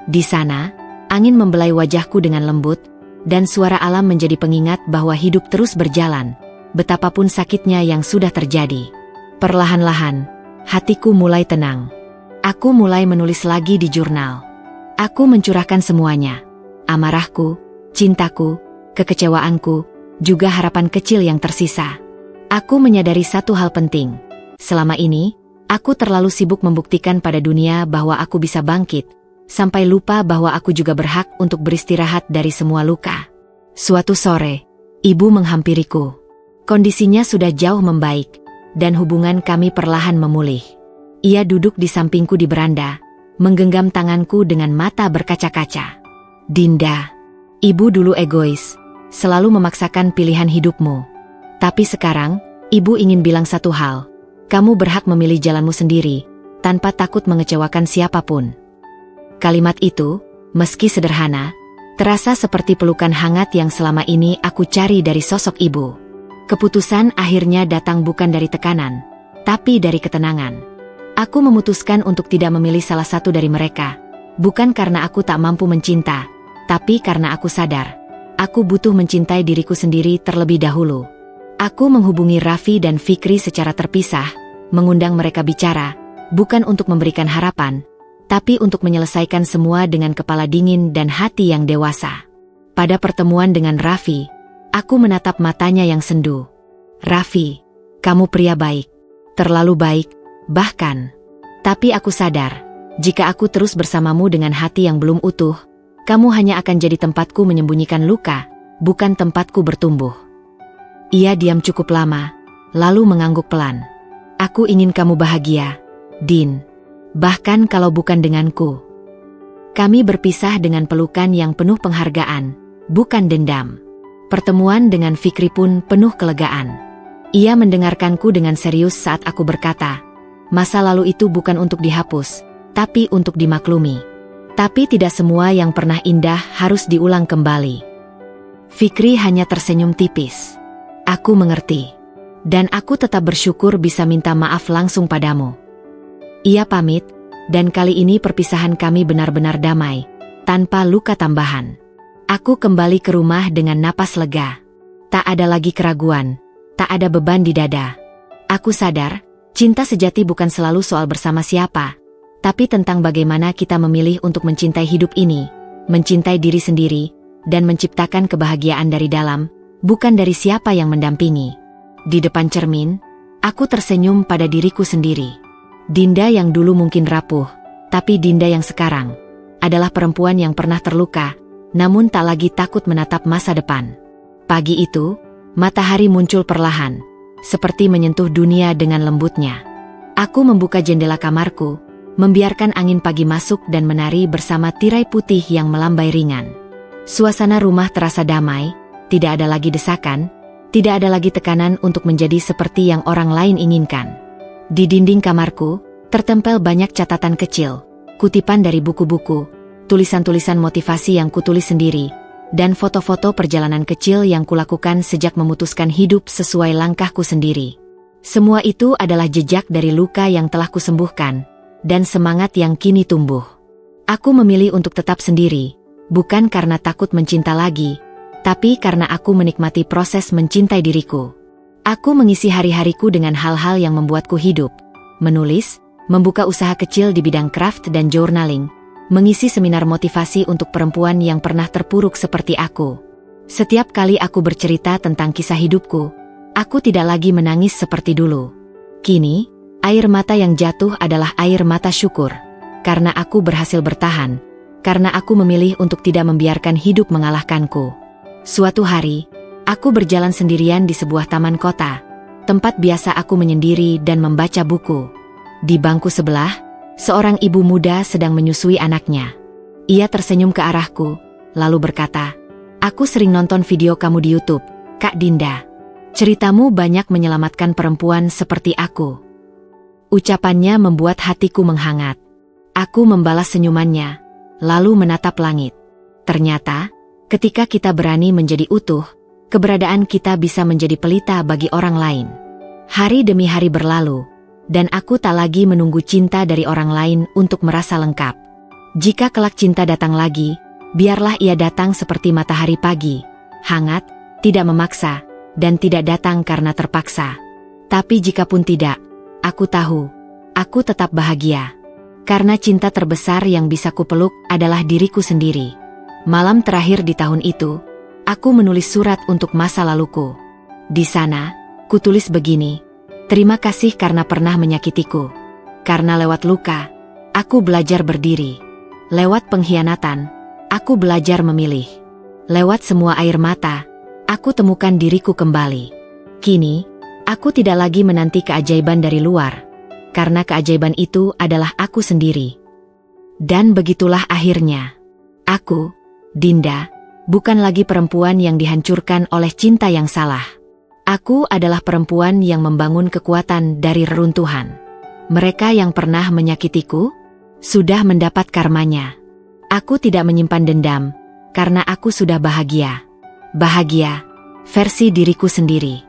Di sana, angin membelai wajahku dengan lembut, dan suara alam menjadi pengingat bahwa hidup terus berjalan, betapapun sakitnya yang sudah terjadi. Perlahan-lahan, hatiku mulai tenang. Aku mulai menulis lagi di jurnal. Aku mencurahkan semuanya. Amarahku, cintaku, kekecewaanku, juga harapan kecil yang tersisa. Aku menyadari satu hal penting. Selama ini, aku terlalu sibuk membuktikan pada dunia bahwa aku bisa bangkit, sampai lupa bahwa aku juga berhak untuk beristirahat dari semua luka. Suatu sore, ibu menghampiriku. Kondisinya sudah jauh membaik, dan hubungan kami perlahan memulih. Ia duduk di sampingku di beranda, menggenggam tanganku dengan mata berkaca-kaca. Dinda, ibu dulu egois, selalu memaksakan pilihan hidupmu. Tapi sekarang, ibu ingin bilang satu hal. Kamu berhak memilih jalanmu sendiri, tanpa takut mengecewakan siapapun. Kalimat itu, meski sederhana, terasa seperti pelukan hangat yang selama ini aku cari dari sosok ibu. Keputusan akhirnya datang bukan dari tekanan, tapi dari ketenangan. Aku memutuskan untuk tidak memilih salah satu dari mereka, bukan karena aku tak mampu mencinta, tapi karena aku sadar, aku butuh mencintai diriku sendiri terlebih dahulu. Aku menghubungi Raffi dan Fikri secara terpisah, mengundang mereka bicara, bukan untuk memberikan harapan, tapi untuk menyelesaikan semua dengan kepala dingin dan hati yang dewasa. Pada pertemuan dengan Raffi, aku menatap matanya yang sendu. Raffi, kamu pria baik. Terlalu baik, bahkan. Tapi aku sadar, jika aku terus bersamamu dengan hati yang belum utuh, kamu hanya akan jadi tempatku menyembunyikan luka, bukan tempatku bertumbuh. Ia diam cukup lama, lalu mengangguk pelan. Aku ingin kamu bahagia, Din. Bahkan kalau bukan denganku. Kami berpisah dengan pelukan yang penuh penghargaan, bukan dendam. Pertemuan dengan Fikri pun penuh kelegaan. Ia mendengarkanku dengan serius saat aku berkata, masa lalu itu bukan untuk dihapus, tapi untuk dimaklumi. Tapi tidak semua yang pernah indah harus diulang kembali. Fikri hanya tersenyum tipis. Aku mengerti. Dan aku tetap bersyukur bisa minta maaf langsung padamu. Ia pamit, dan kali ini perpisahan kami benar-benar damai, tanpa luka tambahan. Aku kembali ke rumah dengan napas lega. Tak ada lagi keraguan, tak ada beban di dada. Aku sadar, cinta sejati bukan selalu soal bersama siapa, tapi tentang bagaimana kita memilih untuk mencintai hidup ini, mencintai diri sendiri, dan menciptakan kebahagiaan dari dalam, bukan dari siapa yang mendampingi. Di depan cermin, aku tersenyum pada diriku sendiri. Dinda yang dulu mungkin rapuh, tapi Dinda yang sekarang adalah perempuan yang pernah terluka, namun tak lagi takut menatap masa depan. Pagi itu, matahari muncul perlahan, seperti menyentuh dunia dengan lembutnya. Aku membuka jendela kamarku, membiarkan angin pagi masuk dan menari bersama tirai putih yang melambai ringan. Suasana rumah terasa damai, tidak ada lagi desakan, tidak ada lagi tekanan untuk menjadi seperti yang orang lain inginkan. Di dinding kamarku, tertempel banyak catatan kecil, kutipan dari buku-buku, tulisan-tulisan motivasi yang kutulis sendiri, dan foto-foto perjalanan kecil yang kulakukan sejak memutuskan hidup sesuai langkahku sendiri. Semua itu adalah jejak dari luka yang telah kusembuhkan, dan semangat yang kini tumbuh. Aku memilih untuk tetap sendiri, bukan karena takut mencinta lagi, tapi karena aku menikmati proses mencintai diriku. Aku mengisi hari-hariku dengan hal-hal yang membuatku hidup, menulis, membuka usaha kecil di bidang craft dan journaling, mengisi seminar motivasi untuk perempuan yang pernah terpuruk seperti aku. Setiap kali aku bercerita tentang kisah hidupku, aku tidak lagi menangis seperti dulu. Kini, air mata yang jatuh adalah air mata syukur, karena aku berhasil bertahan, karena aku memilih untuk tidak membiarkan hidup mengalahkanku. Suatu hari, aku berjalan sendirian di sebuah taman kota, tempat biasa aku menyendiri dan membaca buku. Di bangku sebelah, seorang ibu muda sedang menyusui anaknya. Ia tersenyum ke arahku, lalu berkata, "Aku sering nonton video kamu di YouTube, Kak Dinda. Ceritamu banyak menyelamatkan perempuan seperti aku." Ucapannya membuat hatiku menghangat. Aku membalas senyumannya, lalu menatap langit. Ternyata, ketika kita berani menjadi utuh, keberadaan kita bisa menjadi pelita bagi orang lain. Hari demi hari berlalu, dan aku tak lagi menunggu cinta dari orang lain untuk merasa lengkap. Jika kelak cinta datang lagi, biarlah ia datang seperti matahari pagi, hangat, tidak memaksa, dan tidak datang karena terpaksa. Tapi jikapun tidak, aku tahu, aku tetap bahagia. Karena cinta terbesar yang bisa kupeluk adalah diriku sendiri. Malam terakhir di tahun itu, aku menulis surat untuk masa laluku. Di sana, kutulis begini, "Terima kasih karena pernah menyakitiku. Karena lewat luka, aku belajar berdiri. Lewat pengkhianatan, aku belajar memilih. Lewat semua air mata, aku temukan diriku kembali. Kini, aku tidak lagi menanti keajaiban dari luar, karena keajaiban itu adalah aku sendiri." Dan begitulah akhirnya. Aku, Dinda, bukan lagi perempuan yang dihancurkan oleh cinta yang salah. Aku adalah perempuan yang membangun kekuatan dari reruntuhan. Mereka yang pernah menyakitiku sudah mendapat karmanya. Aku tidak menyimpan dendam karena aku sudah bahagia. Bahagia versi diriku sendiri.